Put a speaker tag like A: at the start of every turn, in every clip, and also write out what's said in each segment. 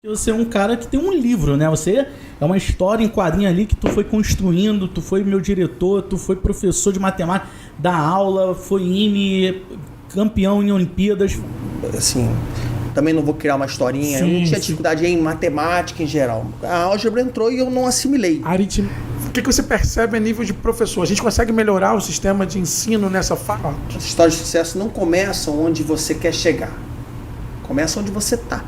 A: Você é um cara que tem um livro, né? Você é uma história em quadrinho ali que tu foi construindo, tu foi meu diretor, tu foi professor de matemática, dá aula, foi IME, campeão em Olimpíadas.
B: Assim, também não vou criar uma historinha, eu não tinha dificuldade em matemática em geral. A álgebra entrou e eu não assimilei.
C: O que você percebe a nível de professor? A gente consegue melhorar o sistema de ensino nessa fase?
B: As histórias de sucesso não começam onde você quer chegar. Começa onde você tá.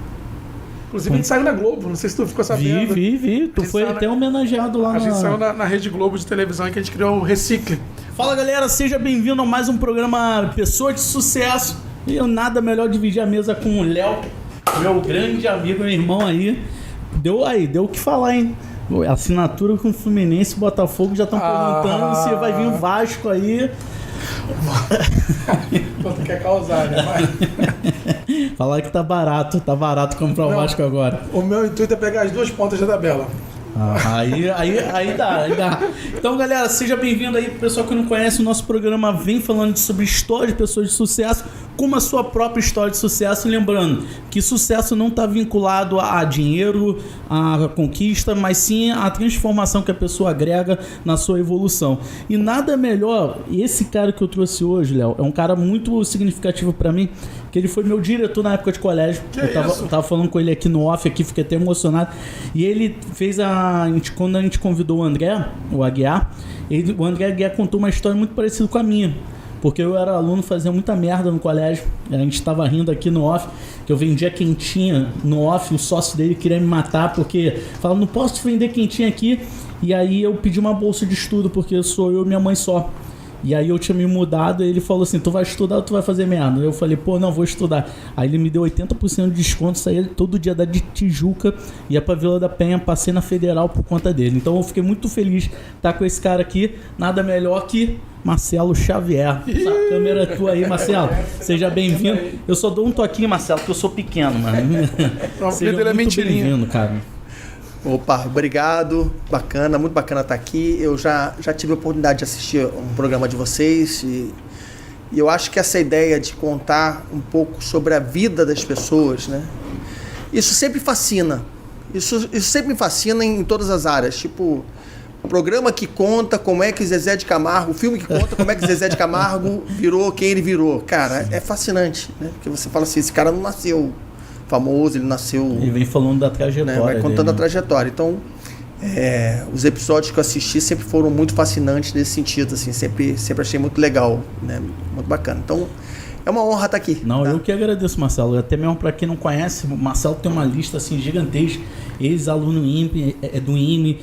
C: Inclusive a gente saiu na Globo, não sei se tu ficou sabendo.
A: Vi. Tu foi até homenageado lá
C: A gente saiu na Rede Globo de televisão que a gente criou o Recicle.
A: Fala galera, seja bem-vindo a mais um programa Pessoa de Sucesso. E eu nada melhor dividir a mesa com o Léo, meu grande amigo, meu irmão aí. Deu o que falar, hein? Assinatura com o Fluminense e Botafogo já estão perguntando se vai vir o Vasco aí.
C: Tu quer causar, né?
A: Falar que tá barato comprar o Vasco agora.
C: O meu intuito é pegar as duas pontas da tabela.
A: Aí dá. Então, galera, seja bem-vindo aí. Pro pessoal que não conhece, o nosso programa vem falando sobre história de pessoas de sucesso, como a sua própria história de sucesso. Lembrando que sucesso não está vinculado a dinheiro, a conquista, mas sim a transformação que a pessoa agrega na sua evolução. E nada melhor, esse cara que eu trouxe hoje, Léo, é um cara muito significativo para mim, que ele foi meu diretor na época de colégio. Eu tava falando com ele aqui no off, aqui, fiquei até emocionado. E ele fez quando a gente convidou o André, o Aguiar, o André Aguiar contou uma história muito parecida com a minha. Porque eu era aluno, fazia muita merda no colégio. A gente tava rindo aqui no off, que eu vendia quentinha no off, o sócio dele queria me matar, porque falava, não posso te vender quentinha aqui. E aí eu pedi uma bolsa de estudo, porque sou eu e minha mãe só. E aí eu tinha me mudado, e ele falou assim, tu vai estudar ou tu vai fazer merda? Eu falei, não, vou estudar. Aí ele me deu 80% de desconto, saía todo dia da de Tijuca, ia pra Vila da Penha, passei na Federal por conta dele. Então eu fiquei muito feliz de estar com esse cara aqui, nada melhor que Marcelo Xavier. Essa câmera é tua aí, Marcelo. Seja bem-vindo. Eu só dou um toquinho, Marcelo, porque eu sou pequeno, mano. Seja muito bem-vindo, cara.
B: Opa, obrigado, bacana, muito bacana estar aqui. Eu já tive a oportunidade de assistir um programa de vocês e eu acho que essa ideia de contar um pouco sobre a vida das pessoas, né? Isso sempre fascina. Isso sempre me fascina em todas as áreas. Tipo, o programa que conta como é que Zezé de Camargo, o filme que conta como é que Zezé de Camargo virou quem ele virou. Cara, é fascinante, né? Porque você fala assim, esse cara não nasceu famoso, ele nasceu...
A: Ele vem falando da trajetória,
B: né? Vai contando
A: dele,
B: a trajetória. Então, os episódios que eu assisti sempre foram muito fascinantes nesse sentido, assim, sempre achei muito legal, né? Muito bacana. Então, é uma honra estar aqui.
A: Não,
B: tá?
A: Eu que agradeço, Marcelo. Até mesmo para quem não conhece, o Marcelo tem uma lista assim gigantesca. Ex-aluno do IME,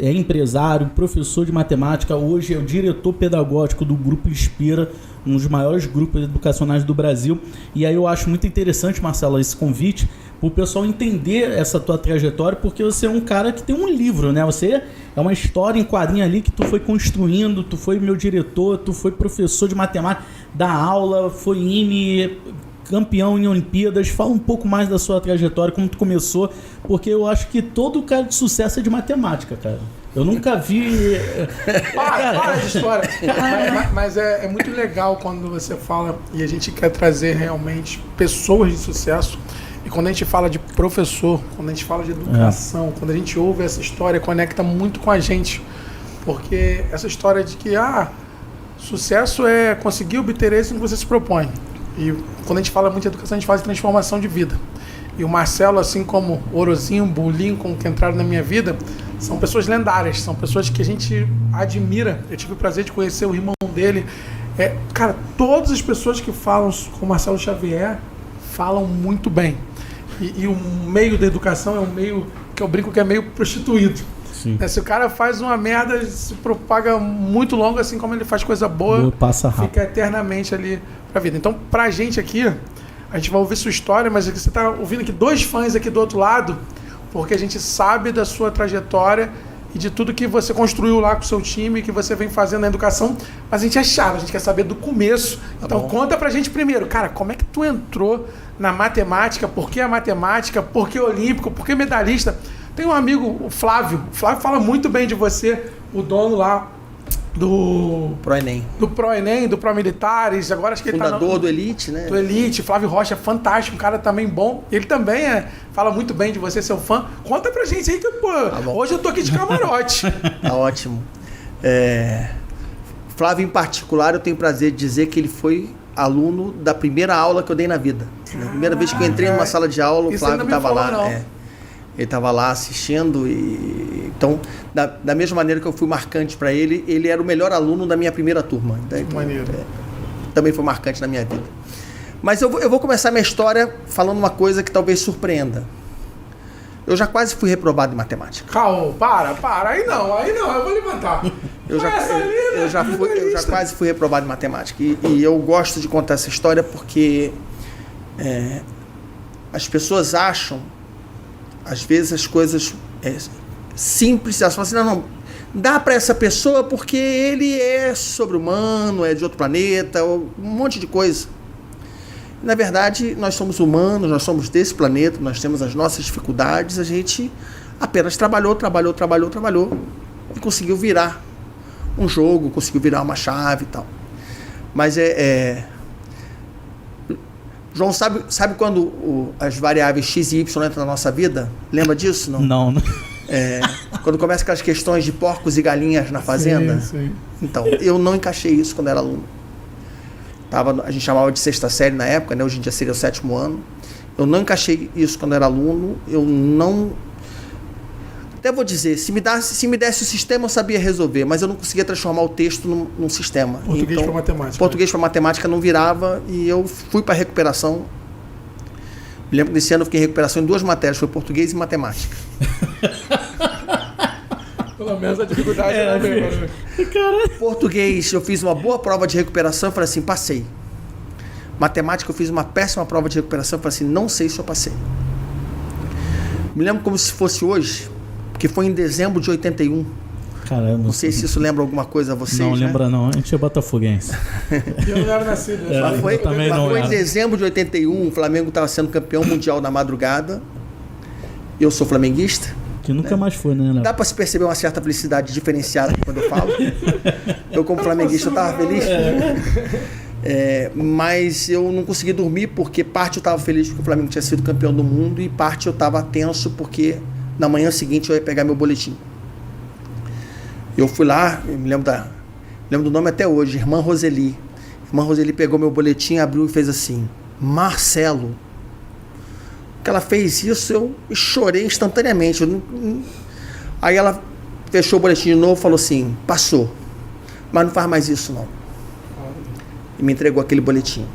A: é empresário, professor de matemática, hoje é o diretor pedagógico do Grupo Inspira, um dos maiores grupos educacionais do Brasil. E aí eu acho muito interessante, Marcelo, esse convite, para o pessoal entender essa tua trajetória, porque você é um cara que tem um livro, né? Você é uma história em quadrinho ali que tu foi construindo, tu foi meu diretor, tu foi professor de matemática, dá aula, foi IME, campeão em Olimpíadas. Fala um pouco mais da sua trajetória, como tu começou, porque eu acho que todo cara de sucesso é de matemática, cara. Eu nunca vi...
C: Para de história. Mas é muito legal quando você fala, e a gente quer trazer realmente pessoas de sucesso. E quando a gente fala de professor, quando a gente fala de educação, quando a gente ouve essa história, conecta muito com a gente. Porque essa história de que sucesso é conseguir obter êxito que você se propõe. E quando a gente fala muito de educação, a gente fala de transformação de vida. E o Marcelo, assim como Orozinho, Lincoln, que entraram na minha vida, são pessoas lendárias, são pessoas que a gente admira. Eu tive o prazer de conhecer o irmão dele. Cara, todas as pessoas que falam com o Marcelo Xavier falam muito bem. E o meio da educação é um meio que eu brinco que é meio prostituído. Se o cara faz uma merda, se propaga muito longo, assim como ele faz coisa boa,
A: passa rápido,
C: fica eternamente ali pra vida. Então, pra gente aqui, a gente vai ouvir sua história, mas você tá ouvindo aqui dois fãs aqui do outro lado, porque a gente sabe da sua trajetória e de tudo que você construiu lá com o seu time, que você vem fazendo na educação, mas a gente é chato, a gente quer saber do começo. Então conta pra gente primeiro, cara, como é que tu entrou na matemática, por que a matemática, por que olímpico, por que medalhista? Tem um amigo, o Flávio fala muito bem de você, o dono lá do
B: ProEnem.
C: Do ProEnem, do ProMilitares, agora acho que ele
B: Fundador do Elite, né?
C: Do Elite, Flávio Rocha, fantástico, um cara também bom. Ele também fala muito bem de você, seu fã. Conta pra gente aí que, pô, hoje eu tô aqui de camarote.
B: Tá ótimo. Flávio, em particular, eu tenho o prazer de dizer que ele foi aluno da primeira aula que eu dei na vida. Na primeira vez que eu entrei numa sala de aula, o Flávio estava lá. Ele estava lá assistindo e... Então, da mesma maneira que eu fui marcante para ele, ele era o melhor aluno da minha primeira turma. Então, também foi marcante na minha vida. Mas eu vou começar minha história falando uma coisa que talvez surpreenda. Eu já quase fui reprovado em matemática.
C: Calma, para. Aí não, eu vou levantar.
B: Eu já quase fui reprovado em matemática. E eu gosto de contar essa história porque as pessoas acham, às vezes, as coisas simples. Elas falam assim, não, dá para essa pessoa porque ele é sobre-humano, é de outro planeta, um monte de coisa. Na verdade, nós somos humanos, nós somos desse planeta, nós temos as nossas dificuldades, a gente apenas trabalhou e conseguiu virar um jogo, conseguiu virar uma chave e tal. Mas João, sabe quando as variáveis x e y entram na nossa vida? Lembra disso?
A: Não.
B: Quando começa aquelas questões de porcos e galinhas na fazenda?
C: Sim.
B: Então, eu não encaixei isso quando era aluno. A gente chamava de sexta série na época, né? Hoje em dia seria o 7º ano. Eu não encaixei isso quando era aluno. Eu não... Até vou dizer, se me desse o sistema eu sabia resolver, mas eu não conseguia transformar o texto num sistema.
C: Português para matemática.
B: Português para matemática não virava e eu fui para recuperação. Me lembro que nesse ano eu fiquei em recuperação em 2 matérias, foi português e matemática.
C: Pelo menos a dificuldade era a mesma.
B: Português, eu fiz uma boa prova de recuperação, falei assim, passei. Matemática, eu fiz uma péssima prova de recuperação, falei assim, não sei se eu passei. Me lembro como se fosse hoje, porque foi em dezembro de 81.
A: Caramba.
B: Não sei se isso lembra alguma coisa a vocês,
A: Não,
B: né?
A: lembra não. A gente é botafoguense.
C: Eu não era nascido.
B: Mas foi
A: era.
B: em dezembro de 81, o Flamengo estava sendo campeão mundial na madrugada. Eu sou flamenguista.
A: Que nunca mais foi, né, Léo?
B: Dá para se perceber uma certa felicidade diferenciada quando eu falo. Eu, como flamenguista, estava feliz. Mas eu não consegui dormir porque parte eu estava feliz porque o Flamengo tinha sido campeão do mundo e parte eu estava tenso porque na manhã seguinte eu ia pegar meu boletim. Eu fui lá, eu me lembro do nome até hoje, Irmã Roseli. Irmã Roseli pegou meu boletim, abriu e fez assim, Marcelo. Que ela fez isso, eu chorei instantaneamente. Aí ela fechou o boletim de novo e falou assim, passou, mas não faz mais isso não. E me entregou aquele boletim.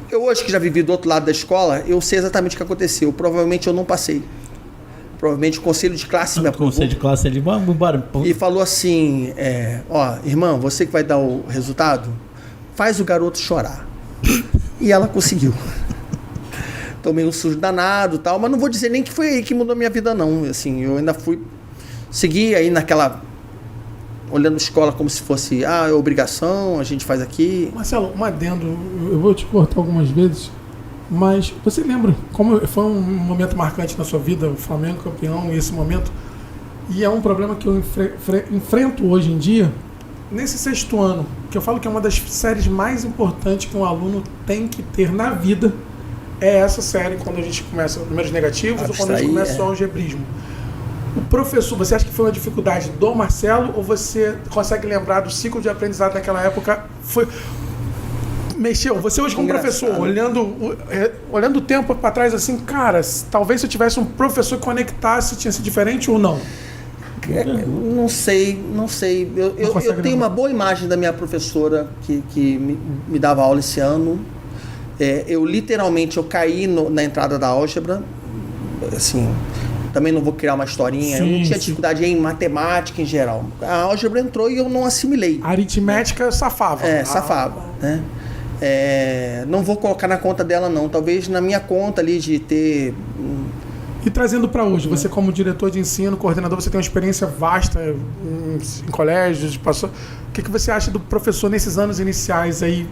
B: Eu hoje que já vivi do outro lado da escola, eu sei exatamente o que aconteceu. Provavelmente eu não passei. Provavelmente o conselho de classe me aprovou.
A: O conselho de classe ali, vamos embora.
B: E falou assim, irmã, você que vai dar o resultado, faz o garoto chorar. E ela conseguiu. Tomei um sujo danado e tal, mas não vou dizer nem que foi aí que mudou a minha vida não. Assim, eu ainda segui aí naquela, olhando a escola como se fosse, é obrigação, a gente faz aqui.
C: Marcelo, um adendo, eu vou te cortar algumas vezes, mas você lembra como foi um momento marcante na sua vida, o Flamengo campeão, e esse momento, e é um problema que eu enfrento hoje em dia, nesse 6º ano, que eu falo que é uma das séries mais importantes que um aluno tem que ter na vida, é essa série, quando a gente começa números negativos ou quando a gente começa o algebrismo. O professor, você acha que foi uma dificuldade do Marcelo ou você consegue lembrar do ciclo de aprendizado daquela época? Mexeu? Você hoje como professor, olhando o tempo para trás assim, cara, talvez se eu tivesse um professor que conectasse, tinha sido diferente ou não?
B: Não sei. Eu tenho uma boa imagem da minha professora que me dava aula esse ano. Eu literalmente caí na entrada da álgebra, assim, também não vou criar uma historinha, eu não tinha dificuldade em matemática em geral. A álgebra entrou e eu não assimilei.
C: A aritmética safava.
B: Safava, né? Não vou colocar na conta dela não, talvez na minha conta ali de ter...
C: E trazendo para hoje, você como diretor de ensino, coordenador, você tem uma experiência vasta em colégios, passou. O que você acha do professor nesses anos iniciais aí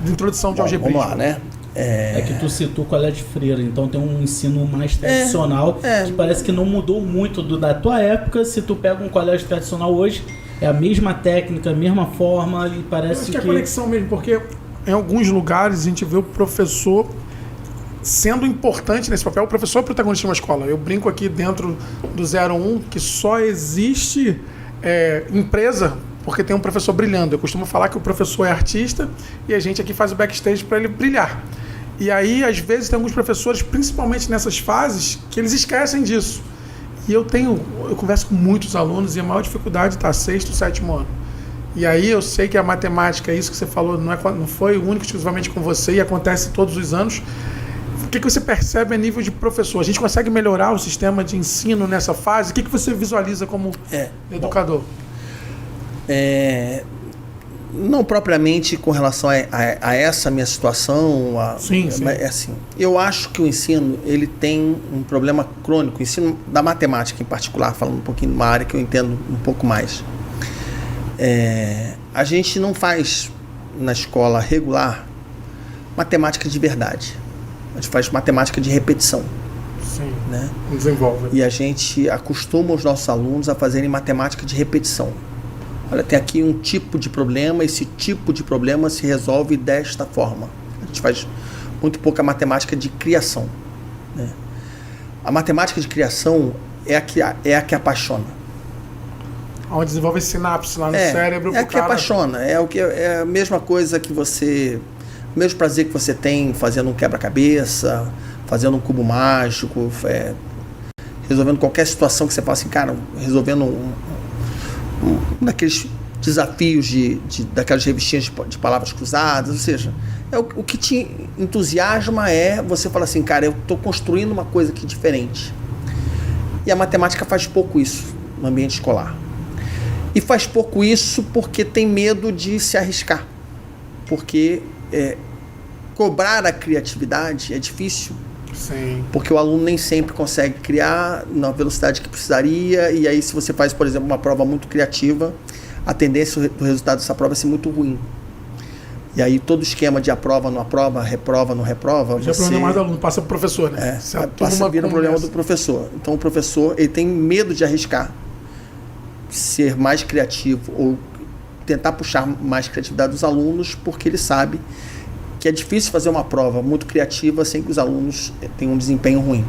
C: de introdução de algebrismo?
B: Vamos lá, né?
A: É que tu citou o colégio de freira, então tem um ensino mais tradicional que parece que não mudou muito da tua época. Se tu pega um colégio tradicional hoje, é a mesma técnica, a mesma forma e parece
C: acho que é a conexão mesmo, porque em alguns lugares a gente vê o professor sendo importante nesse papel. O professor é o protagonista de uma escola. Eu brinco aqui dentro do 01 que só existe empresa porque tem um professor brilhando. Eu costumo falar que o professor é artista e a gente aqui faz o backstage para ele brilhar. E aí, às vezes, tem alguns professores, principalmente nessas fases, que eles esquecem disso. E eu converso com muitos alunos e a maior dificuldade está 6º, 7º ano. E aí eu sei que a matemática, isso que você falou, não foi único exclusivamente com você e acontece todos os anos. O que você percebe a nível de professor? A gente consegue melhorar o sistema de ensino nessa fase? O que você visualiza como educador?
B: Não propriamente com relação a essa minha situação.
C: Sim.
B: Assim, eu acho que o ensino ele tem um problema crônico. O ensino da matemática, em particular, falando um pouquinho de uma área que eu entendo um pouco mais. A gente não faz na escola regular matemática de verdade. A gente faz matemática de repetição.
C: Sim,
B: né?
C: Desenvolve.
B: E a gente acostuma os nossos alunos a fazerem matemática de repetição. Olha, tem aqui um tipo de problema, esse tipo de problema se resolve desta forma. A gente faz muito pouca matemática de criação. Né? A matemática de criação é a que apaixona.
C: Onde desenvolve sinapse lá no cérebro.
B: É a que apaixona. É a mesma coisa que você... O mesmo prazer que você tem fazendo um quebra-cabeça, fazendo um cubo mágico, resolvendo qualquer situação que você fala assim, cara, resolvendo um daqueles desafios daquelas revistinhas de palavras cruzadas, ou seja, o que te entusiasma é você falar assim, cara, eu estou construindo uma coisa aqui diferente. E a matemática faz pouco isso no ambiente escolar. E faz pouco isso porque tem medo de se arriscar. Porque cobrar a criatividade é difícil.
C: Sim.
B: Porque o aluno nem sempre consegue criar na velocidade que precisaria, e aí se você faz, por exemplo, uma prova muito criativa, a tendência do resultado dessa prova é ser muito ruim. E aí todo esquema de aprova, não aprova, reprova, não reprova...
C: Já é problema mais do aluno, passa para o professor, né?
B: Vira um problema do professor. Então o professor ele tem medo de arriscar, ser mais criativo ou tentar puxar mais criatividade dos alunos, porque ele sabe que é difícil fazer uma prova muito criativa sem que os alunos tenham um desempenho ruim.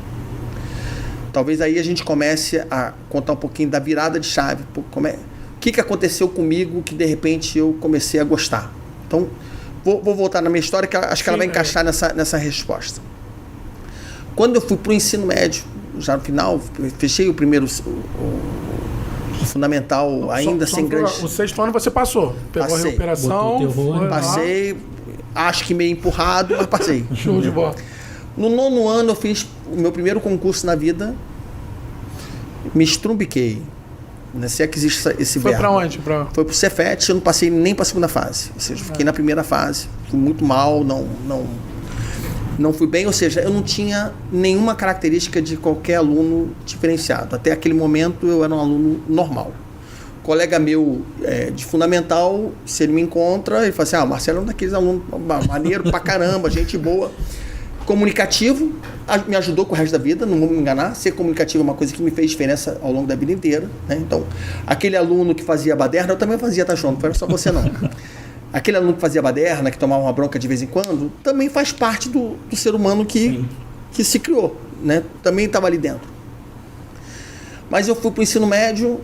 B: Talvez aí a gente comece a contar um pouquinho da virada de chave. O que aconteceu comigo que de repente eu comecei a gostar? Então, vou voltar na minha história, que acho que ela vai encaixar nessa resposta. Quando eu fui para o ensino médio, já no final, fechei o primeiro... O fundamental ainda sem grandes...
C: O 6º ano você passou. Pegou a recuperação.
B: Passei, acho que meio empurrado, mas passei.
C: Show de bola.
B: No 9º ano eu fiz o meu primeiro concurso na vida. Me estrumbiquei. Não sei que existe esse verbo.
C: Foi para onde?
B: Foi pro Cefet, eu não passei nem para a segunda fase. Ou seja, fiquei na primeira fase. Fui muito mal, não fui bem, ou seja, eu não tinha nenhuma característica de qualquer aluno diferenciado. Até aquele momento eu era um aluno normal. Colega meu de fundamental, se ele me encontra, ele fala assim, o Marcelo é um daqueles alunos maneiro pra caramba, gente boa. Comunicativo, me ajudou com o resto da vida, não vou me enganar. Ser comunicativo é uma coisa que me fez diferença ao longo da vida inteira. Né? Então, aquele aluno que fazia baderna, eu também fazia, tá, João? Não foi só você, não. Aquele aluno que fazia baderna, que tomava uma bronca de vez em quando, também faz parte do ser humano que se criou, né? Também estava ali dentro. Mas eu fui para o ensino médio,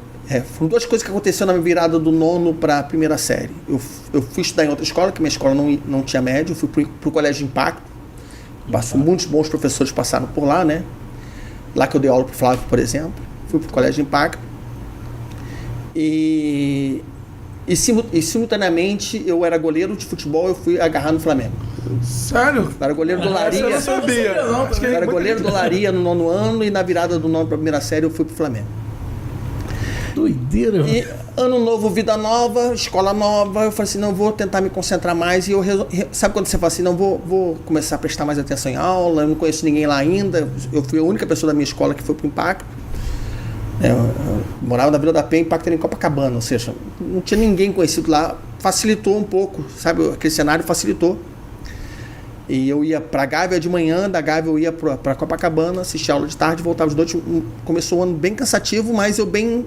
B: foram duas coisas que aconteceram na minha virada do 9º para a primeira série. Eu fui estudar em outra escola, que minha escola não tinha médio, eu fui para o Colégio Impacto. Muitos bons professores passaram por lá, né? Lá que eu dei aula para o Flávio, por exemplo. Fui para o Colégio Impacto. E simultaneamente eu era goleiro de futebol, eu fui agarrar no Flamengo.
C: Sério?
B: Eu era goleiro do Laria.
C: Eu não sabia.
B: Eu era goleiro do Laria no 9º ano e na virada do 9º para a primeira série eu fui pro Flamengo.
A: Doideira.
B: E ano novo, vida nova, escola nova, eu falei assim, não, vou tentar me concentrar mais. E eu sabe quando você fala assim, não, vou começar a prestar mais atenção em aula, eu não conheço ninguém lá ainda. Eu fui a única pessoa da minha escola que foi pro Impacto. Eu morava na Vila da Penha, Impacto era em Copacabana, ou seja, não tinha ninguém conhecido lá, facilitou um pouco, sabe, aquele cenário facilitou. E eu ia pra Gávea de manhã, da Gávea eu ia pra Copacabana, assistia aula de tarde, voltava de noite. Começou um ano bem cansativo, mas eu bem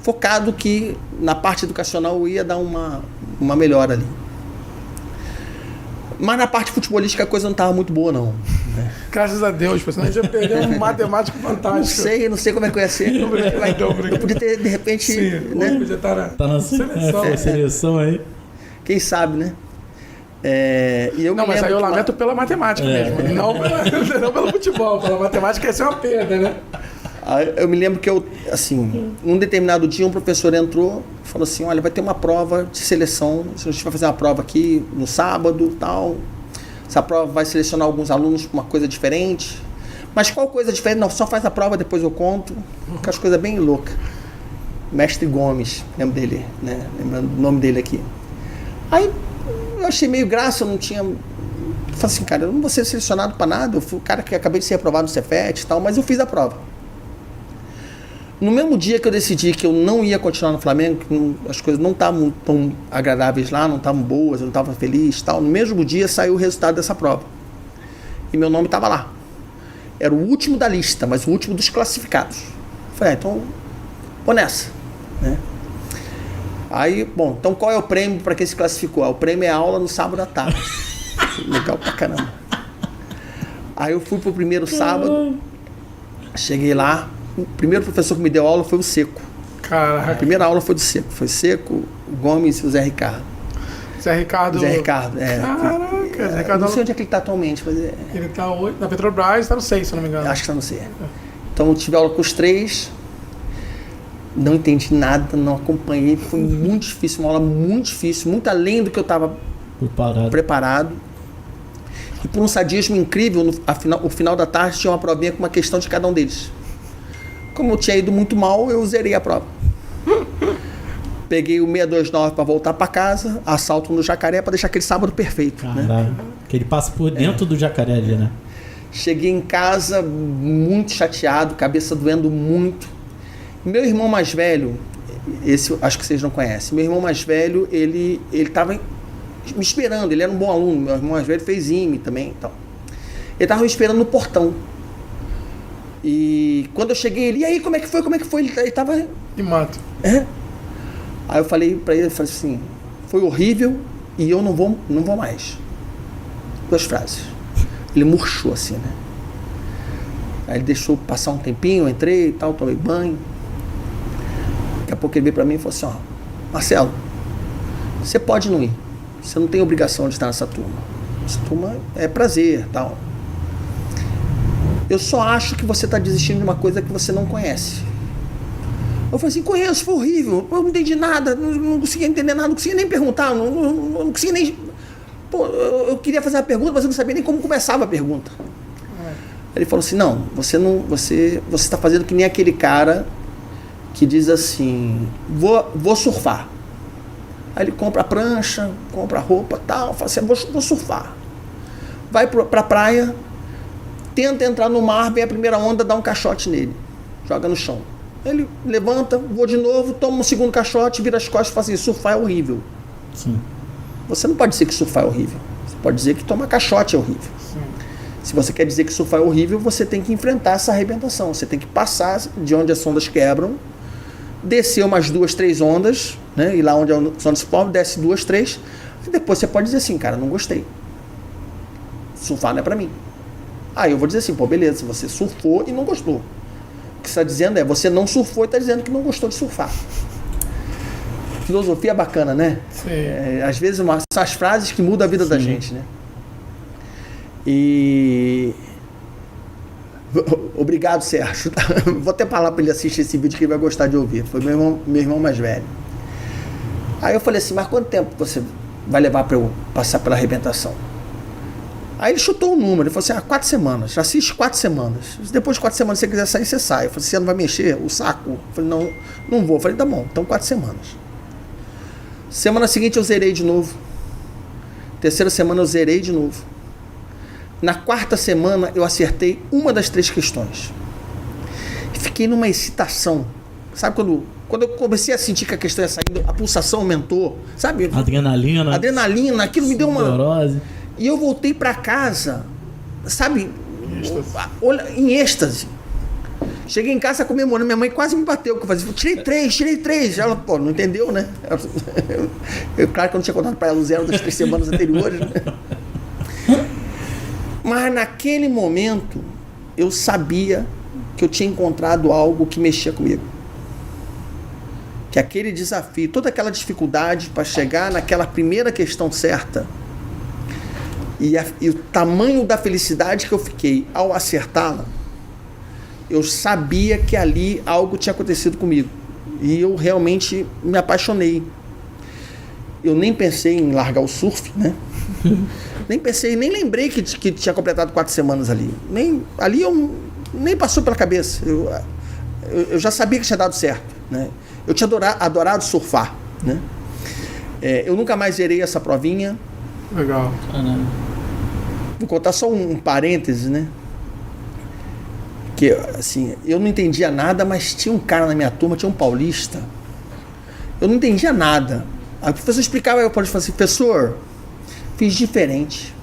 B: focado que na parte educacional eu ia dar uma melhora ali. Mas na parte futebolística a coisa não estava muito boa, não. Né?
C: Graças a Deus, senão a gente ia perder um matemático fantástico.
B: Não sei como é que eu ia ser. Eu podia ter, de repente...
C: Sim,
B: né?
C: podia estar
A: tá na seleção aí.
B: Quem sabe, né?
C: Mas aí eu lamento pela matemática mesmo. Não pelo futebol. Pela matemática ia ser uma perda, né?
B: Eu me lembro que num determinado dia um professor entrou e falou assim, olha, vai ter uma prova de seleção, a gente vai fazer uma prova aqui no sábado, tal. Essa prova vai selecionar alguns alunos para uma coisa diferente. Mas qual coisa diferente? Não, só faz a prova, depois eu conto. Aquelas coisas bem loucas. Mestre Gomes, lembro dele, né? Lembrando o nome dele aqui. Aí eu achei meio graça, eu não tinha... Eu falei assim, cara, eu não vou ser selecionado para nada, eu fui o cara que acabei de ser aprovado no Cefet e tal, mas eu fiz a prova. No mesmo dia que eu decidi que eu não ia continuar no Flamengo, que as coisas não estavam tão agradáveis lá, não estavam boas, eu não estava feliz e tal, no mesmo dia saiu o resultado dessa prova. E meu nome estava lá. Era o último da lista, mas o último dos classificados. Eu falei, então, vou nessa. Né? Aí, bom, então qual é o prêmio para quem se classificou? O prêmio é aula no sábado à tarde. Legal pra caramba. Aí eu fui pro primeiro sábado, cheguei lá, o primeiro professor que me deu aula foi o Seco.
C: Caraca.
B: A primeira aula foi do Seco. Foi Seco, o Gomes e o Zé Ricardo.
C: Zé Ricardo, é. Caraca, Zé Ricardo.
B: Não sei onde é que ele está atualmente, mas é.
C: Ele está hoje na Petrobras, está no 6, se eu não me engano.
B: Acho que está no 6. Então eu tive aula com os três. Não entendi nada, não acompanhei. Foi muito difícil, uma aula muito difícil, muito além do que eu estava preparado. E por um sadismo incrível, no final da tarde tinha uma provinha com uma questão de cada um deles. Como eu tinha ido muito mal, eu zerei a prova. Peguei o 629 para voltar para casa, assalto no Jacaré para deixar aquele sábado perfeito.
A: Caralho,
B: né?
A: Que ele passa por dentro do Jacaré ali, né?
B: Cheguei em casa muito chateado, cabeça doendo muito. Meu irmão mais velho, esse acho que vocês não conhecem, meu irmão mais velho, ele estava me esperando, ele era um bom aluno, meu irmão mais velho fez IME também. Então. Ele estava me esperando no portão. E quando eu cheguei, ele, e aí, como é que foi? Ele tava...
C: E mato.
B: Aí eu falei pra ele, assim, foi horrível e eu não vou mais. 2 frases. Ele murchou assim, né? Aí ele deixou passar um tempinho, eu entrei e tal, tomei banho. Daqui a pouco ele veio pra mim e falou assim, ó, Marcelo, você pode não ir. Você não tem obrigação de estar nessa turma. Essa turma é prazer, tal. Eu só acho que você está desistindo de uma coisa que você não conhece. Eu falei assim, conheço, foi horrível, eu não entendi nada, não conseguia entender nada, não conseguia nem perguntar, não conseguia nem... Pô, eu queria fazer uma pergunta, mas eu não sabia nem como começava a pergunta. Ele falou assim, não, você está fazendo que nem aquele cara que diz assim, vou surfar. Aí ele compra a prancha, compra a roupa e tal, fala assim, vou surfar. Vai para a praia, tenta entrar no mar, vem a primeira onda, dá um caixote nele, joga no chão. Ele levanta, vou de novo, toma um segundo caixote, vira as costas e fala assim, surfar é horrível.
A: Sim.
B: Você não pode dizer que surfar é horrível. Você pode dizer que tomar caixote é horrível.
C: Sim.
B: Se você quer dizer que surfar é horrível, você tem que enfrentar essa arrebentação. Você tem que passar de onde as ondas quebram, descer umas 2, 3 ondas, né? E lá onde as ondas se formam, desce 2, 3, e depois você pode dizer assim, cara, não gostei. Surfar não é pra mim. Aí eu vou dizer assim, pô, beleza, você surfou e não gostou. O que você está dizendo é, você não surfou e está dizendo que não gostou de surfar. Filosofia bacana, né?
C: Sim.
B: Às vezes são as frases que mudam a vida da gente, né? E... Obrigado, Sérgio. Vou até falar para ele assistir esse vídeo que ele vai gostar de ouvir. Foi meu irmão mais velho. Aí eu falei assim, mas quanto tempo você vai levar para eu passar pela arrebentação? Aí ele chutou um número, ele falou assim, 4 semanas, assiste 4 semanas. Depois de 4 semanas, se você quiser sair, você sai. Eu falei, você não vai mexer o saco? Eu falei, não vou. Eu falei, tá bom, então 4 semanas. Semana seguinte eu zerei de novo. Terceira semana eu zerei de novo. Na 4ª semana eu acertei uma das 3 questões. Fiquei numa excitação. Sabe quando eu comecei a sentir que a questão ia saindo, a pulsação aumentou, sabe?
A: Adrenalina,
B: aquilo me deu uma...
A: Neurose.
B: E eu voltei para casa, sabe, em êxtase. Cheguei em casa comemorando, minha mãe quase me bateu, que eu fazia, tirei 3. Ela, pô, não entendeu, né? Claro que eu não tinha contado para ela o 0 das 3 semanas anteriores, né? Mas naquele momento, eu sabia que eu tinha encontrado algo que mexia comigo. Que aquele desafio, toda aquela dificuldade para chegar naquela primeira questão certa, e o tamanho da felicidade que eu fiquei ao acertá-la, eu sabia que ali algo tinha acontecido comigo. E eu realmente me apaixonei. Eu nem pensei em largar o surf, né? nem lembrei que tinha completado 4 semanas ali. Nem passou pela cabeça. Eu já sabia que tinha dado certo, né? Eu tinha adorado surfar, né? Eu nunca mais zerei essa provinha.
C: Legal.
B: Vou contar só um parêntese, né? Que, assim, eu não entendia nada, mas tinha um cara na minha turma, tinha um paulista. Eu não entendia nada. Aí o professor explicava, eu falava assim, professor, fiz diferente.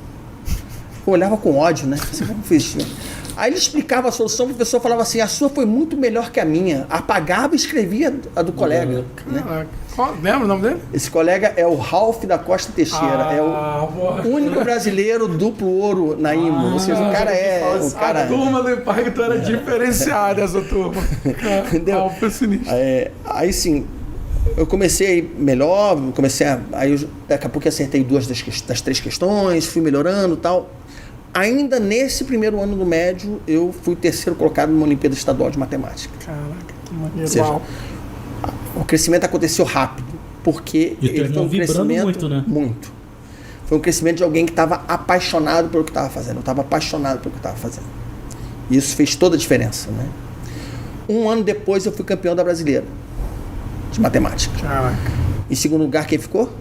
B: Eu olhava com ódio, né? Assim, como fiz? Aí ele explicava a solução, o professor falava assim, a sua foi muito melhor que a minha. Apagava e escrevia a do colega. Né?
C: Lembra o nome dele?
B: Esse colega é o Ralph da Costa Teixeira. É o único brasileiro duplo ouro na IMO. Ou seja, o cara
C: A turma do Impacto era diferenciada, essa turma.
B: Entendeu?
C: Foi sinistro.
B: Aí sim, eu comecei melhor, aí daqui a pouco eu acertei 2 das 3 questões, fui melhorando e tal. Ainda nesse primeiro ano do médio, eu fui 3º colocado numa Olimpíada Estadual de Matemática.
C: Caraca, que maneiro.
B: Ou seja, o crescimento aconteceu rápido, porque
A: ele foi um crescimento muito, né?
B: Muito. Foi um crescimento de alguém que estava apaixonado pelo que estava fazendo. Eu estava apaixonado pelo que estava fazendo. E isso fez toda a diferença, né? 1 ano depois, eu fui campeão da brasileira de matemática.
C: Caraca.
B: Em segundo lugar, quem ficou?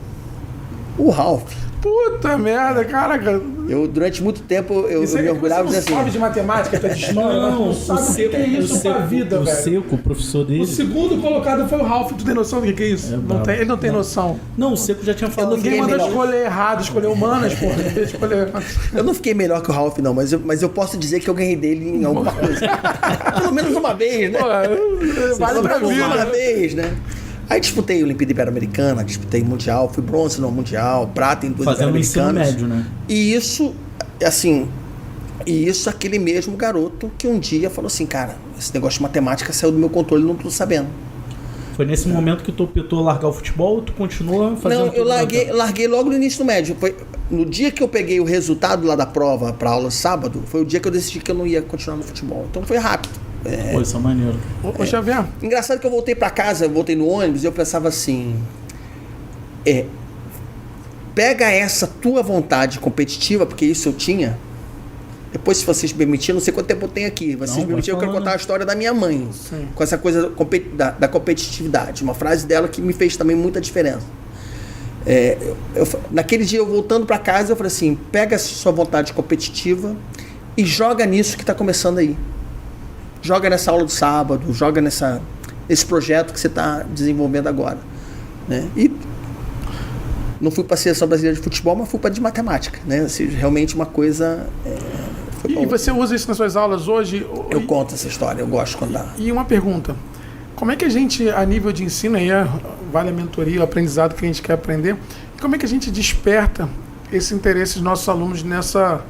B: O Ralph.
C: Puta merda, caraca.
B: Eu, durante muito tempo, eu me orgulhava de dizer assim...
C: sabe de matemática, tá de história,
A: não
C: sabe o que é isso pra vida,
A: o
C: velho.
A: Seco, o professor dele.
C: O segundo colocado foi o Ralph, tu tem noção do que é isso? Ele não tem noção.
A: Não, o Seco já tinha falado.
C: Ninguém mandou escolher errado, escolher humanas, porra.
B: Eu não fiquei melhor que o Ralph, não, mas eu posso dizer que eu ganhei dele em alguma coisa. Pelo menos uma vez, né?
C: Vale pra vida.
B: Uma vez, né? Aí disputei Olimpíada Ibero-Americana, disputei Mundial, fui bronze no Mundial, prata em 2 Ibero-Americanas.
A: Fazendo ensino médio, né?
B: E isso, assim, aquele mesmo garoto que um dia falou assim, cara, esse negócio de matemática saiu do meu controle, não tô sabendo.
A: Foi nesse momento que tu optou largar o futebol ou tu continua fazendo?
B: Não, eu larguei logo no início do médio. Foi no dia que eu peguei o resultado lá da prova para aula sábado, foi o dia que eu decidi que eu não ia continuar no futebol. Então foi rápido.
A: Pô, isso é maneiro.
C: Ô, Xavier.
B: Engraçado que eu voltei para casa, eu voltei no ônibus e eu pensava assim, pega essa tua vontade competitiva, porque isso eu tinha. Depois, se vocês me permitirem, não sei quanto tempo eu tenho aqui. Vocês me permitirem, eu quero contar a história da minha mãe. Sim. Com essa coisa da competitividade. Uma frase dela que me fez também muita diferença. Naquele dia, eu voltando para casa, eu falei assim, pega essa sua vontade competitiva e joga nisso que está começando aí. Joga nessa aula do sábado, joga nesse projeto que você está desenvolvendo agora. Né? E não fui para a Seleção Brasileira de Futebol, mas fui para de matemática. Né? Assim, realmente uma coisa...
C: E você usa isso nas suas aulas hoje?
B: Eu conto essa história, eu gosto de contar.
C: E uma pergunta, como é que a gente, a nível de ensino, aí vale a mentoria, o aprendizado que a gente quer aprender, como é que a gente desperta esse interesse dos nossos alunos nessa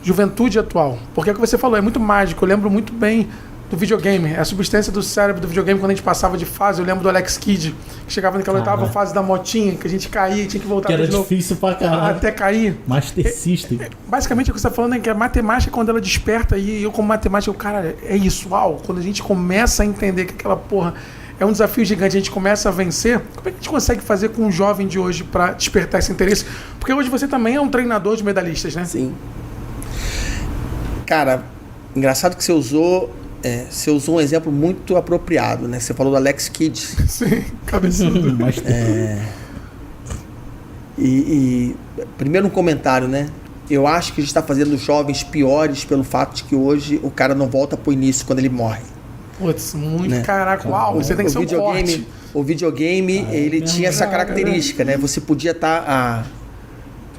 C: juventude atual? Porque é o que você falou, é muito mágico, eu lembro muito bem do videogame, a substância do cérebro do videogame quando a gente passava de fase. Eu lembro do Alex Kidd, que chegava naquela 8ª fase da motinha, que a gente caía e tinha que voltar
A: que era difícil pra caralho.
C: Até cair.
A: Master System.
C: Basicamente o que você está falando é que a matemática, quando ela desperta, e eu como matemática, cara, é isso, uau, quando a gente começa a entender que aquela porra é um desafio gigante, a gente começa a vencer, como é que a gente consegue fazer com um jovem de hoje para despertar esse interesse? Porque hoje você também é um treinador de medalhistas, né?
B: Sim. Cara, engraçado que você usou um exemplo muito apropriado, né? Você falou do Alex Kidd.
C: Sim, cabeçudo.
B: Primeiro um comentário, né? Eu acho que a gente está fazendo os jovens piores pelo fato de que hoje o cara não volta pro início quando ele morre.
C: Putz, muito, né? Caraca, uau, você tem que ser um forte.
B: O videogame, ele tinha essa característica, né? Você podia estar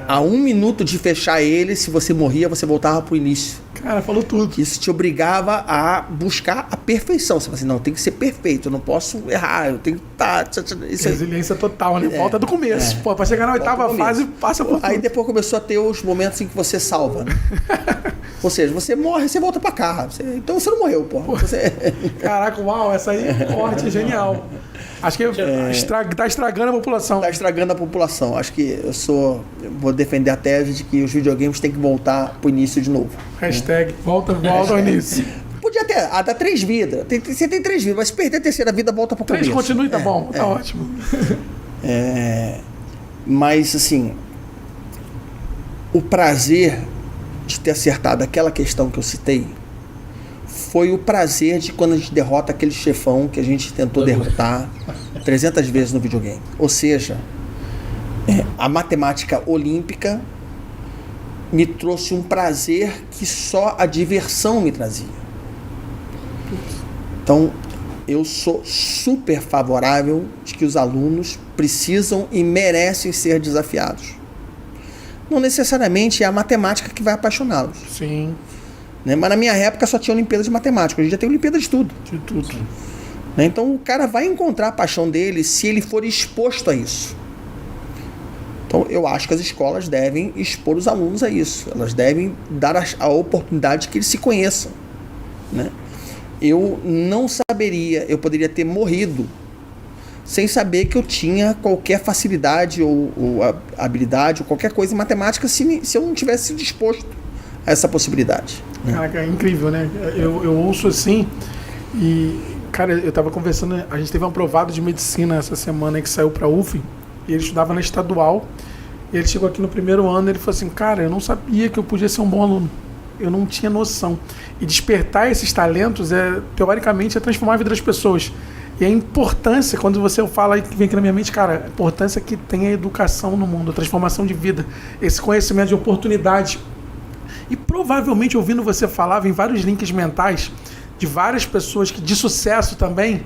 B: A 1 minuto de fechar ele, se você morria, você voltava pro início.
C: Cara, falou tudo.
B: Isso te obrigava a buscar a perfeição. Você fala assim, não, tem que ser perfeito, eu não posso errar, eu tenho que estar...
C: Resiliência total, né? Volta do começo. Pô, pra chegar na 8ª fase, passa por tudo.
B: Aí depois começou a ter os momentos em que você salva, né? Ou seja, você morre, você volta pra cá. Então você não morreu, porra.
C: Caraca, uau, essa aí é forte, genial. Acho que tá estragando a população.
B: Tá estragando a população. Acho que vou defender a tese de que os videogames têm que voltar pro início de novo.
C: Hashtag volta ao início.
B: Podia ter, dá 3 vidas. Você tem 3 vidas, mas se perder a 3ª vida, volta pro começo.
C: 3 continue, tá bom, tá ótimo.
B: Mas, assim, o prazer de ter acertado aquela questão que eu citei foi o prazer de quando a gente derrota aquele chefão que a gente tentou derrotar 300 vezes no videogame. Ou seja, a matemática olímpica me trouxe um prazer que só a diversão me trazia. Então, eu sou super favorável de que os alunos precisam e merecem ser desafiados. Não necessariamente é a matemática que vai apaixoná-los.
C: Sim.
B: Né? Mas na minha época só tinha Olimpíada de Matemática, hoje já tem Olimpíada de tudo.
C: De tudo.
B: Né? Então o cara vai encontrar a paixão dele se ele for exposto a isso. Então eu acho que as escolas devem expor os alunos a isso. Elas devem dar a oportunidade que eles se conheçam. Né? Eu não saberia, eu poderia ter morrido sem saber que eu tinha qualquer facilidade ou habilidade ou qualquer coisa em matemática se eu não tivesse sido disposto a essa possibilidade. Né?
C: Caraca, é incrível, né? Eu ouço assim e, cara, eu tava conversando, a gente teve um aprovado de medicina essa semana que saiu pra UF e ele estudava na estadual e ele chegou aqui no 1º ano e ele falou assim, cara, eu não sabia que eu podia ser um bom aluno. Eu não tinha noção. E despertar esses talentos, teoricamente, é transformar a vida das pessoas. E a importância, quando você fala, que vem aqui na minha mente, cara, a importância que tem a educação no mundo, a transformação de vida, esse conhecimento de oportunidade. E provavelmente, ouvindo você falar, vem vários links mentais de várias pessoas de sucesso também,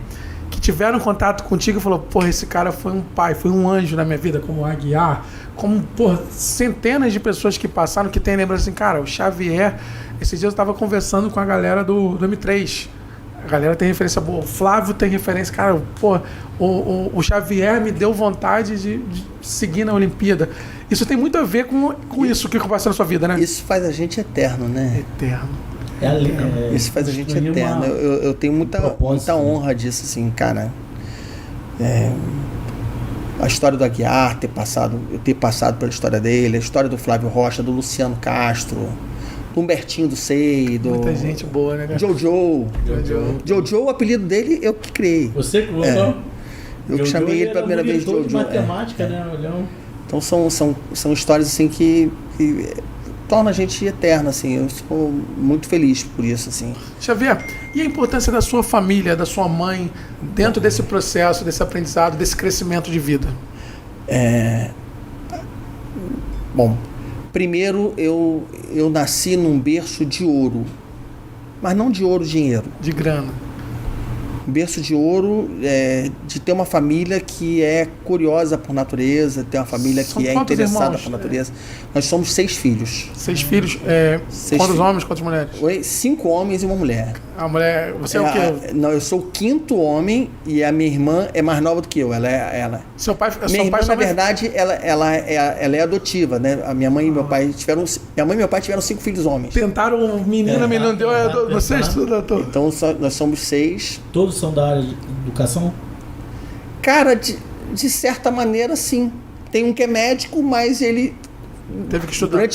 C: que tiveram contato contigo e falou, porra, esse cara foi um pai, foi um anjo na minha vida, como o Aguiar, como, porra, centenas de pessoas que passaram, que tem lembrança assim, cara, o Xavier, esses dias eu estava conversando com a galera do M3, a galera tem referência boa, o Flávio tem referência, cara, pô, o Xavier me deu vontade de seguir na Olimpíada. Isso tem muito a ver com isso que passou na sua vida, né?
B: Isso faz a gente eterno, né?
C: Eterno.
B: Isso faz a gente eterno. Eu tenho muita honra disso, assim, cara. A história do Aguiar, eu ter passado pela história dele, a história do Flávio Rocha, do Luciano Castro, do Humbertinho do Sei, do...
C: Muita gente boa, né?
B: Jojo, o apelido dele, eu que criei.
A: Você que colocou?
B: Eu que chamei ele pela primeira vez de Jojo.
A: De matemática, né?
B: Então são histórias assim que tornam a gente eterna, assim. Eu sou muito feliz por isso, assim.
C: Xavier, e a importância da sua família, da sua mãe, dentro desse processo, desse aprendizado, desse crescimento de vida?
B: Bom, primeiro eu nasci num berço de ouro, mas não de ouro dinheiro.
C: De grana.
B: Berço de ouro, de ter uma família que é curiosa por natureza, ter uma família que é interessada por natureza. Nós somos 6 filhos. 6
C: filhos? Quantos homens, quantas mulheres?
B: 5 homens e uma mulher.
C: A mulher, você é o quê?
B: Não, eu sou o 5º homem e a minha irmã é mais nova do que eu. Ela.
C: Seu pai,
B: minha irmã, na verdade, ela é adotiva, né? A minha mãe e meu pai tiveram 5 filhos homens.
C: Tentaram menina, não deu. Vocês tudo.
B: Então nós somos 6.
A: Todos são da área de educação?
B: Cara, de certa maneira, sim. Tem um que é médico, mas ele
C: teve que estudar.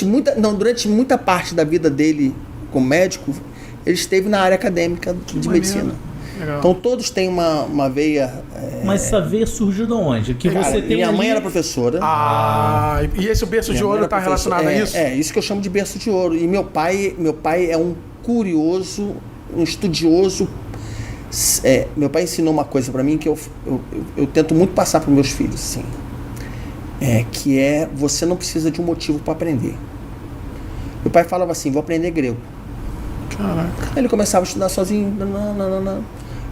B: Durante muita parte da vida dele como médico, ele esteve na área acadêmica de medicina.
C: Legal.
B: Então todos têm uma veia.
A: Mas essa veia surgiu de onde? Que você tem
B: minha mãe era professora.
C: E esse berço de ouro está relacionado a isso?
B: Isso que eu chamo de berço de ouro. E meu pai é um curioso, um estudioso. Meu pai ensinou uma coisa para mim que eu tento muito passar para meus filhos, assim. Que você não precisa de um motivo para aprender. Meu pai falava assim, vou aprender grego.
C: Caraca.
B: Aí ele começava a estudar sozinho.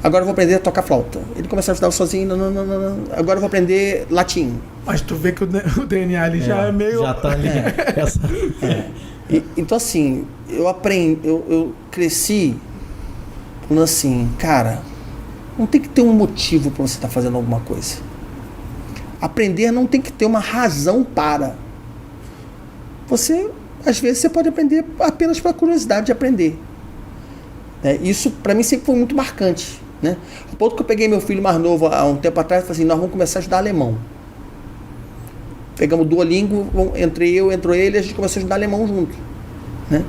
B: Agora eu vou aprender a tocar flauta. Ele começou a estudar sozinho. Não. Agora eu vou aprender latim.
C: Mas tu vê que o DNA ali já é meio...
A: Já tá ali.
B: Então, assim, eu cresci falando assim, cara, não tem que ter um motivo para você estar fazendo alguma coisa. Aprender não tem que ter uma razão para. Às vezes, você pode aprender apenas pela curiosidade de aprender. Isso, para mim, sempre foi muito marcante. Né? A ponto que eu peguei meu filho mais novo há um tempo atrás e falei assim, nós vamos começar a estudar alemão. Pegamos o Duolingo, entrou ele, e a gente começou a estudar alemão junto. Né?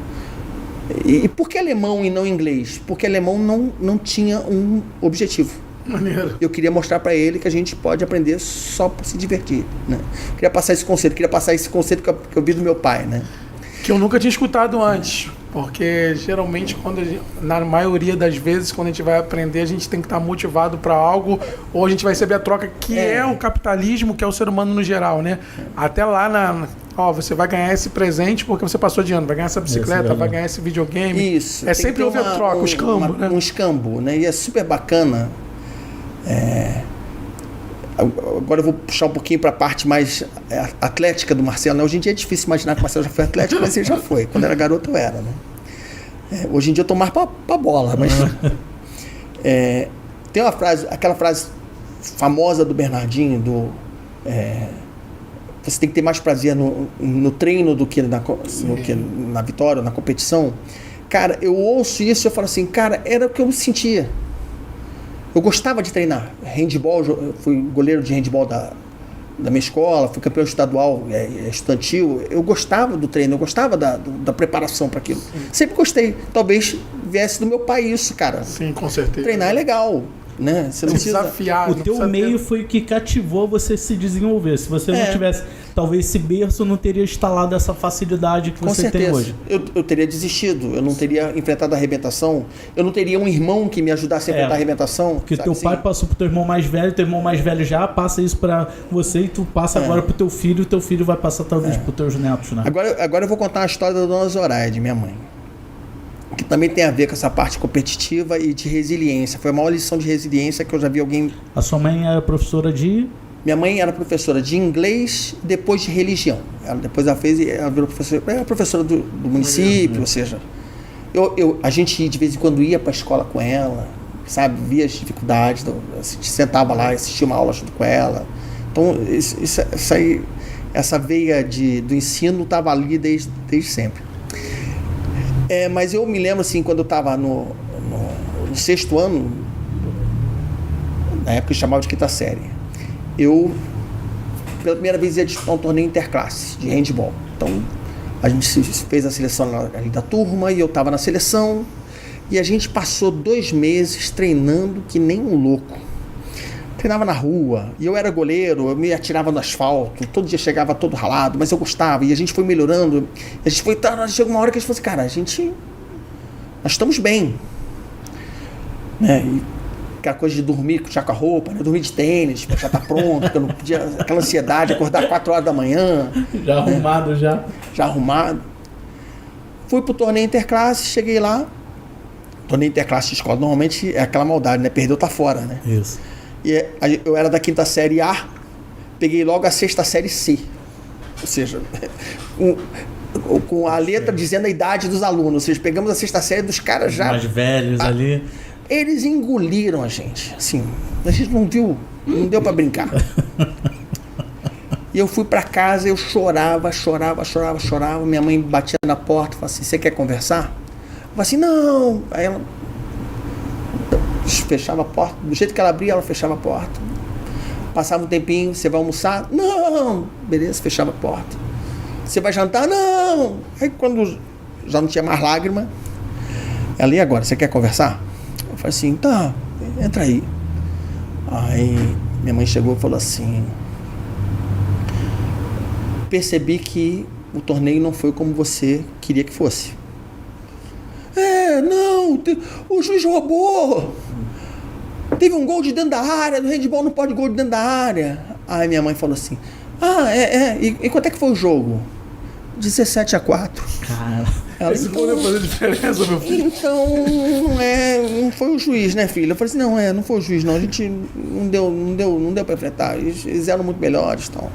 B: E por que alemão e não inglês? Porque alemão não tinha um objetivo.
C: Maneiro.
B: Eu queria mostrar para ele que a gente pode aprender só para se divertir. Né? Queria passar esse conceito que eu vi do meu pai. Né?
C: Que eu nunca tinha escutado antes. Porque geralmente, na maioria das vezes, quando a gente vai aprender, a gente tem que estar motivado para algo, ou a gente vai receber a troca, que é o capitalismo, que é o ser humano no geral, né? Até lá você vai ganhar esse presente porque você passou de ano, vai ganhar essa bicicleta, vai ganhar esse videogame.
B: Isso.
C: Sempre houve a troca, o escambo, né?
B: Um escambo, né? E é super bacana. Agora eu vou puxar um pouquinho para a parte mais atlética do Marcelo. Né? Hoje em dia é difícil imaginar que o Marcelo já foi atlético, mas ele já foi. Quando era garoto eu era. Né? Hoje em dia eu estou mais para bola. Mas tem aquela frase famosa do Bernardinho, você tem que ter mais prazer no treino do que na vitória, na competição. Cara, eu ouço isso e eu falo assim, cara, era o que eu sentia. Eu gostava de treinar. Handball, eu fui goleiro de handball da minha escola, fui campeão estadual estudantil. Eu gostava do treino, eu gostava da preparação para aquilo. Sempre gostei. Talvez viesse do meu pai isso, cara.
C: Sim, com certeza.
B: Treinar é legal. Né? Você não precisa...
A: O teu meio foi o que cativou você se desenvolver. Se você não tivesse, talvez esse berço não teria instalado essa facilidade que você tem hoje.
B: Eu teria desistido, eu não teria enfrentado a arrebentação, eu não teria um irmão que me ajudasse a enfrentar a arrebentação.
A: Porque teu pai passou pro teu irmão mais velho já passa isso pra você e tu passa agora pro teu filho, e o teu filho vai passar talvez pros teus netos, né?
B: Agora eu vou contar a história da dona Zoraide, minha mãe, que também tem a ver com essa parte competitiva e de resiliência. Foi a maior lição de resiliência que eu já vi alguém...
A: A sua mãe era professora de...
B: Minha mãe era professora de inglês, depois de religião. Ela virou professora do município, ou seja... A gente de vez em quando ia para a escola com ela, sabe? Via as dificuldades, a gente sentava lá e assistia uma aula junto com ela. Então, essa veia do ensino estava ali desde sempre. Mas eu me lembro assim, quando eu estava no 6º ano, na época eu chamava de 5ª série, eu pela primeira vez ia disputar um torneio interclasse de handball. Então a gente fez a seleção ali da turma e eu estava na seleção e a gente passou 2 meses treinando que nem um louco. Treinava na rua, e eu era goleiro, eu me atirava no asfalto, todo dia chegava todo ralado, mas eu gostava, e a gente foi melhorando, chegou uma hora que a gente falou assim, cara, nós estamos bem, né? E aquela coisa de dormir já com a roupa, né? Dormir de tênis, já tá pronto, porque eu não podia, aquela ansiedade, acordar 4 horas da manhã.
A: Já arrumado, né?
B: Já arrumado. Fui pro torneio interclasse, cheguei lá, torneio interclasse de escola, normalmente é aquela maldade, né? Perdeu, tá fora, né?
A: Isso.
B: E eu era da 5ª série A, peguei logo a 6ª série C. Ou seja, com a letra dizendo a idade dos alunos. Ou seja, pegamos a 6ª série dos caras já...
A: mais velhos ali.
B: Eles engoliram a gente. Assim, a gente não deu pra brincar. E eu fui pra casa, eu chorava. Minha mãe batia na porta e falava assim, você quer conversar? Eu falei assim, não. Aí ela... fechava a porta, do jeito que ela abria, ela fechava a porta. Passava um tempinho, você vai almoçar? Não! Beleza, fechava a porta. Você vai jantar? Não! Aí quando já não tinha mais lágrima, ela, e agora, você quer conversar? Eu falei assim, tá, entra aí. Aí minha mãe chegou e falou assim, percebi que o torneio não foi como você queria que fosse. Não, o juiz roubou. Teve um gol de dentro da área, no handball não pode gol de dentro da área. Aí minha mãe falou assim, e quanto é que foi o jogo? 17-4.
A: Cara,
C: Esse gol ia fazer diferença, meu filho.
B: Então, não foi o juiz, né, filho? Eu falei assim, não foi o juiz, não. A gente não deu pra enfrentar. Eles eram muito melhores e tal.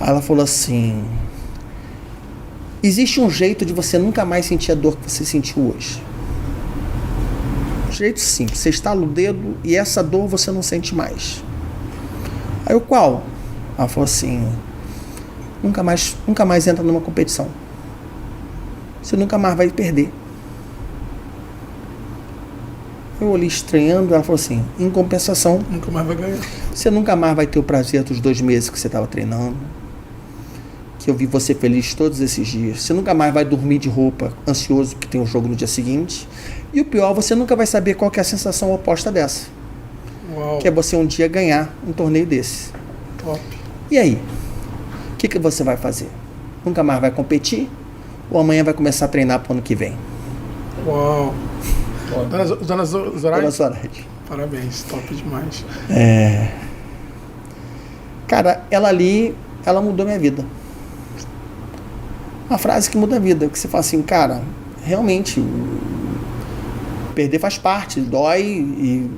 B: Aí ela falou assim, existe um jeito de você nunca mais sentir a dor que você sentiu hoje. Um jeito simples. Você estala o dedo e essa dor você não sente mais. Aí eu, qual? Ela falou assim, nunca mais entra numa competição. Você nunca mais vai perder. Eu olhei estranhando, ela falou assim, em compensação,
C: Nunca mais vai ganhar.
B: você nunca mais vai ter o prazer dos 2 meses que você estava treinando, que eu vi você feliz todos esses dias. Você nunca mais vai dormir de roupa, ansioso que tem um jogo no dia seguinte. E o pior, você nunca vai saber qual que é a sensação oposta dessa.
C: Uau.
B: Que é você um dia ganhar um torneio desse.
C: Top.
B: E aí? O que você vai fazer? Nunca mais vai competir? Ou amanhã vai começar a treinar para o ano que vem?
C: Uau. Dona Zoraide?
B: Dona Zoraide.
C: Parabéns, top demais.
B: Cara, ela mudou minha vida. Uma frase que muda a vida, que você fala assim, cara, realmente, perder faz parte, dói e...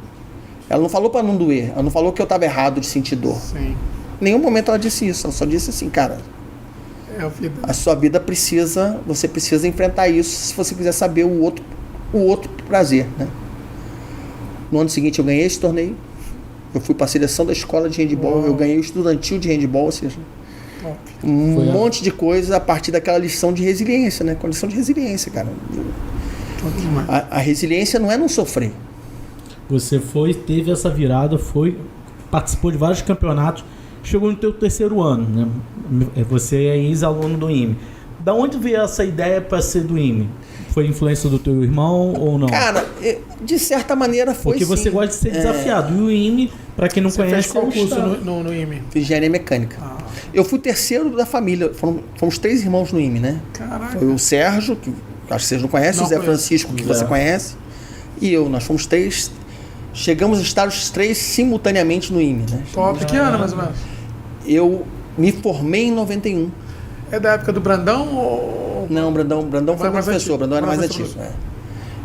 B: Ela não falou para não doer, ela não falou que eu estava errado de sentir dor.
C: Sim.
B: Em nenhum momento ela disse isso, ela só disse assim, cara,
C: É a vida.
B: a sua vida você precisa enfrentar isso se você quiser saber o outro prazer, né? No ano seguinte eu ganhei esse torneio, eu fui para a seleção da escola de handebol,
C: Uau.
B: eu ganhei o estudantil de handebol, ou seja,
C: Top.
B: um monte de coisa a partir daquela lição de resiliência, né? Condição de resiliência, cara.
C: Top demais.
B: A resiliência não é não sofrer.
A: você teve essa virada, participou de vários campeonatos, chegou no teu 3º ano, né? Você é ex-aluno do IME. Da onde veio essa ideia para ser do IME? Foi influência do teu irmão ou não?
B: Cara, de certa maneira foi
A: Porque você
B: sim.
A: gosta de ser desafiado. E o IME, para quem não
C: Você
A: conhece,
C: fez qual
A: é um
C: curso
A: estado.
C: no IME?
B: Fiz engenharia mecânica.
C: Ah,
B: Eu fui o 3º da família, fomos 3 irmãos no IME, né?
C: caraca.
B: Foi o Sérgio, que acho que vocês não conhecem,
C: Não
B: o Zé
C: conheço.
B: Francisco, que
A: Zé.
B: você conhece, e eu, nós fomos 3. Chegamos a estar os 3 simultaneamente no IME, né?
C: Top. Que ano, mais ou menos?
B: Eu me formei em 91.
C: É da época do Brandão ou...
B: Não, Brandão foi
C: mais
B: professor,
C: antigo.
B: Brandão era mais
C: Mais
B: antigo.
C: antigo.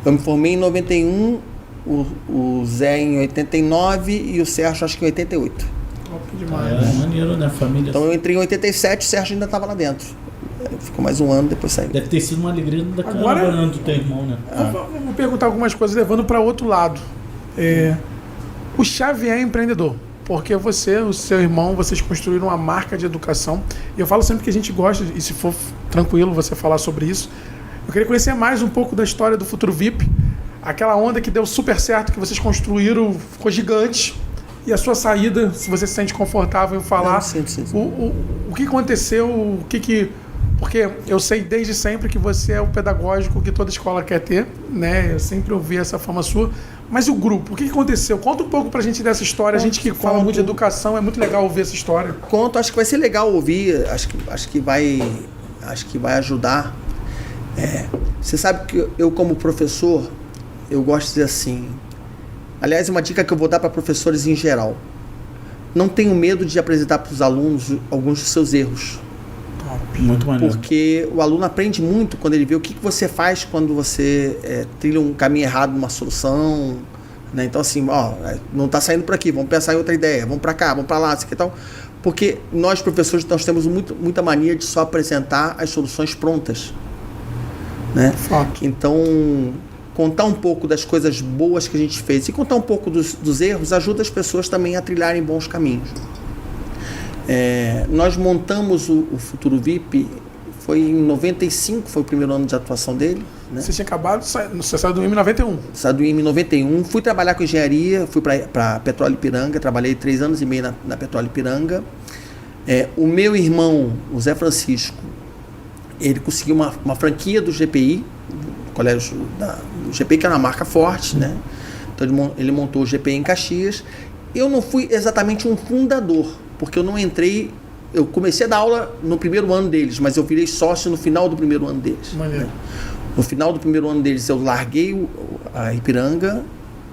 B: Eu me formei em 91, o Zé em 89 e o Sérgio acho que em 88.
C: Top demais.
A: É maneiro, né? Família.
B: Então eu entrei em 87, o Sérgio ainda estava lá dentro. Ficou mais um ano, depois saiu.
A: Deve ter sido uma alegria da
C: Agora-
A: caramba do teu irmão, né?
C: Vou perguntar algumas coisas levando para outro lado. O Xavier é empreendedor, porque você, o seu irmão, vocês construíram uma marca de educação. E eu falo sempre que a gente gosta, e se for tranquilo você falar sobre isso, eu queria conhecer mais um pouco da história do Futuro VIP, aquela onda que deu super certo, que vocês construíram, ficou gigante, e a sua saída, se você se sente confortável em falar,
B: Não, sim.
C: o que aconteceu, porque eu sei desde sempre que você é o pedagógico que toda escola quer ter, né? Eu sempre ouvi essa fama sua. Mas e o grupo? O que aconteceu? Conta um pouco pra gente dessa história. A gente que fala muito de educação, é muito legal ouvir essa história.
B: Conto, acho que vai ser legal ouvir, acho que vai ajudar. Você sabe que eu como professor, eu gosto de dizer assim, aliás, uma dica que eu vou dar para professores em geral, não tenham medo de apresentar para os alunos alguns dos seus erros.
A: Muito maneiro.
B: Porque o aluno aprende muito quando ele vê o que você faz quando você trilha um caminho errado numa solução, né? Então assim, não está saindo por aqui, vamos pensar em outra ideia, vamos para cá, vamos para lá, assim, que tal. Porque nós professores nós temos muita mania de só apresentar as soluções prontas, né?
C: Fato.
B: Então contar um pouco das coisas boas que a gente fez e contar um pouco dos erros ajuda as pessoas também a trilharem bons caminhos. Nós montamos o Futuro VIP, foi em 95, foi o primeiro ano de atuação dele, né?
C: Você tinha acabado, você saiu do IME em 91.
B: Saí do IME em 91, fui trabalhar com engenharia, fui para Petróleo Ipiranga, trabalhei 3 anos e meio na Petróleo Ipiranga. O meu irmão, o Zé Francisco, ele conseguiu uma franquia do GPI, do colégio do GPI, que era uma marca forte, né? Então ele montou o GPI em Caxias. Eu não fui exatamente um fundador, porque eu não entrei, eu comecei a dar aula no primeiro ano deles, mas eu virei sócio no final do primeiro ano deles.
C: Maneiro.
B: Né? No final do primeiro ano deles eu larguei a Ipiranga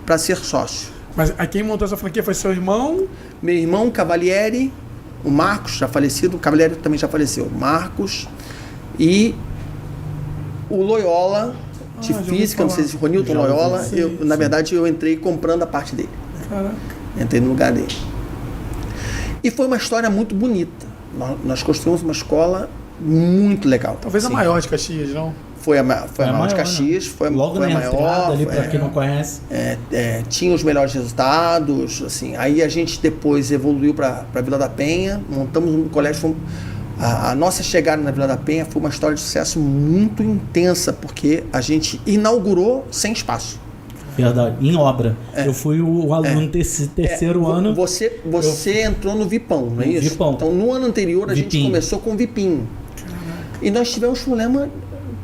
B: para ser sócio.
C: Mas quem montou essa franquia foi seu irmão?
B: Meu irmão Cavalieri, o Marcos, já falecido, o Cavalieri também já faleceu, Marcos e o Loyola, de física, não sei se foi Newton Loyola, na verdade eu entrei comprando a parte dele.
C: Caraca.
B: Entrei no lugar dele. E foi uma história muito bonita. Nós construímos uma escola muito legal.
C: Talvez a maior de Caxias, não?
B: Foi a maior de Caxias, foi
A: logo
B: foi
A: na
B: a maior.
A: entrada ali, para quem não conhece.
B: Tinha os melhores resultados, assim. Aí a gente depois evoluiu para Vila da Penha, montamos um colégio. A nossa chegada na Vila da Penha foi uma história de sucesso muito intensa, porque a gente inaugurou sem espaço.
A: Verdade, em obra. Eu fui o aluno desse terceiro ano.
B: Você entrou no Vipão, não é isso?
A: Vipão.
B: Então, no ano anterior, a gente começou com o Vipinho. E nós tivemos um problema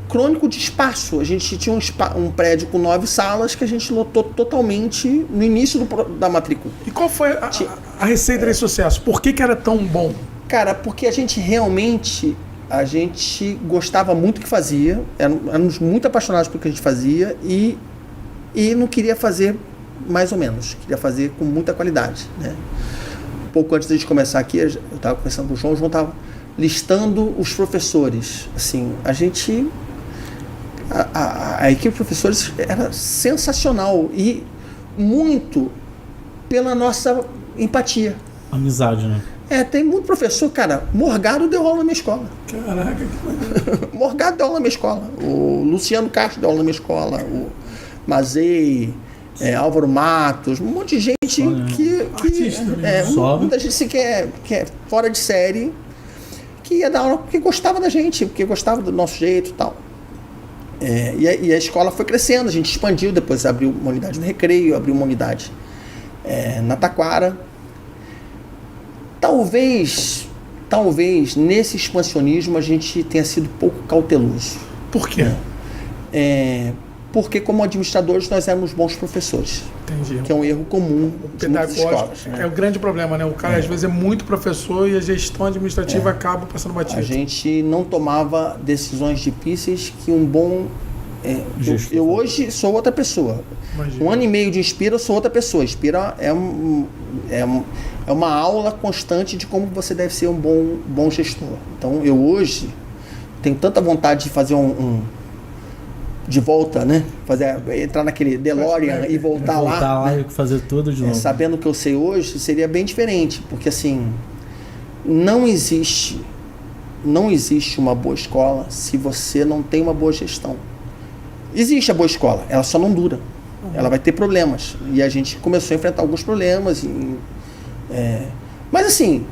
B: crônico de espaço. A gente tinha um prédio com 9 salas que a gente lotou totalmente no início da matrícula.
C: E qual foi a receita desse sucesso? Por que era tão bom?
B: Cara, porque a gente realmente... A gente gostava muito do que fazia. Éramos muito apaixonados pelo que a gente fazia e não queria fazer mais ou menos, queria fazer com muita qualidade, né? Um pouco antes de a gente começar aqui, eu estava conversando com o João estava listando os professores, assim, a gente, a equipe de professores era sensacional e muito pela nossa empatia.
A: Amizade, né?
B: Tem muito professor, cara, Morgado deu aula na minha escola.
C: Caraca, que maneiro.
B: Morgado deu aula na minha escola, o Luciano Castro deu aula na minha escola, o Mazei, Álvaro Matos, um monte de gente muita gente que é fora de série, que ia dar aula porque gostava da gente, porque gostava do nosso jeito e tal. E a escola foi crescendo, a gente expandiu, depois abriu uma unidade no Recreio, abriu uma unidade na Taquara. Talvez nesse expansionismo a gente tenha sido pouco cauteloso.
C: Por quê?
B: Porque como administradores nós éramos bons professores.
C: Entendi.
B: Que é um erro comum de muitas escolas.
C: É o grande problema, né? O cara às vezes é muito professor e a gestão administrativa acaba passando batido.
B: A gente não tomava decisões difíceis que um bom... eu hoje sou outra pessoa. Imagina. 1 ano e meio de Inspira, eu sou outra pessoa. Inspira é uma aula constante de como você deve ser um bom gestor. Então eu hoje tenho tanta vontade de fazer de volta, né? Entrar naquele DeLorean e voltar lá
A: e fazer tudo de novo.
B: Sabendo o que eu sei hoje, seria bem diferente, porque assim, não existe uma boa escola se você não tem uma boa gestão. Existe a boa escola, ela só não dura. Ela vai ter problemas. E a gente começou a enfrentar alguns problemas. Mas assim,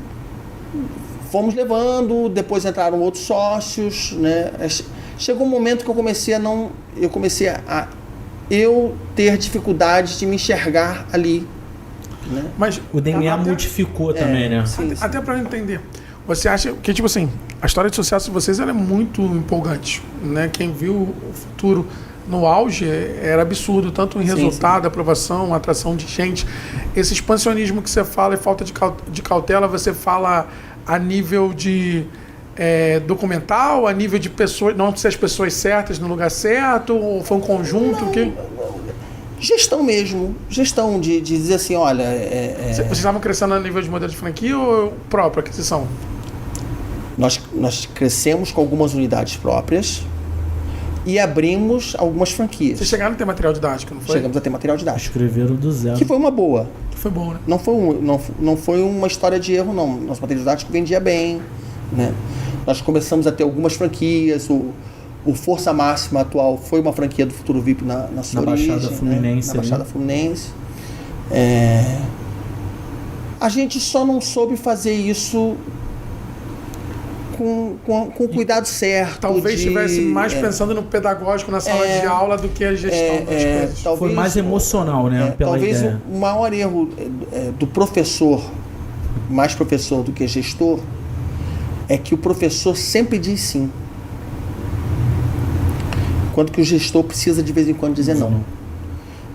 B: fomos levando, depois entraram outros sócios, né? Chegou um momento que eu comecei a ter dificuldade de me enxergar ali, né?
A: Mas o DNA modificou também, né?
C: Sim. Até para entender. Você acha que, tipo assim, a história de sucesso de vocês ela é muito empolgante, né? Quem viu o futuro no auge era absurdo, tanto em resultado, aprovação, atração de gente. Esse expansionismo que você fala e falta de cautela, você fala a nível de documental, a nível de pessoas, não ser as pessoas certas no lugar certo, ou foi um conjunto?
B: Gestão mesmo, gestão de dizer assim, olha...
C: Vocês estavam crescendo a nível de modelo de franquia ou própria aquisição?
B: Nós crescemos com algumas unidades próprias e abrimos algumas franquias.
C: Vocês chegaram a ter material didático, não foi?
B: Chegamos a ter material didático.
A: Escreveram do zero.
B: Que foi uma boa.
C: Que foi bom, né?
B: Não foi uma história de erro, não. Nosso material didático vendia bem, né? Nós começamos a ter algumas franquias. O Força Máxima atual foi uma franquia do Futuro VIP na sua origem,
A: Baixada Fluminense.
B: Na Baixada Fluminense. A gente só não soube fazer isso com o cuidado certo.
C: Talvez estivesse mais pensando no pedagógico na sala de aula do que a gestão das coisas.
B: Talvez,
A: foi mais emocional, né?
B: Talvez o maior erro do professor, mais professor do que gestor, é que o professor sempre diz sim. Enquanto que o gestor precisa de vez em quando dizer não.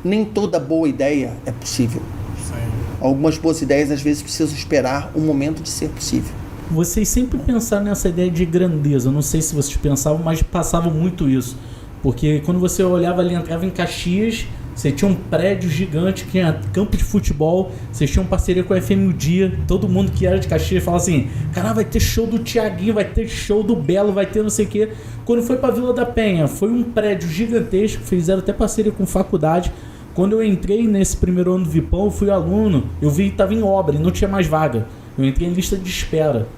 B: Nem toda boa ideia é possível. Sim. Algumas boas ideias às vezes precisam esperar um momento de ser possível.
A: Vocês sempre pensaram nessa ideia de grandeza. Eu não sei se vocês pensavam, mas passavam muito isso. Porque quando você olhava ali, entrava em Caxias, você tinha um prédio gigante, tinha campo de futebol, vocês tinham parceria com a FM O Dia, todo mundo que era de Caxias falava assim, caralho, vai ter show do Thiaguinho, vai ter show do Belo, vai ter não sei o quê. Quando foi pra Vila da Penha, foi um prédio gigantesco, fizeram até parceria com faculdade. Quando eu entrei nesse primeiro ano do Vipão, eu fui aluno, eu vi que estava em obra e não tinha mais vaga. Eu entrei em lista de espera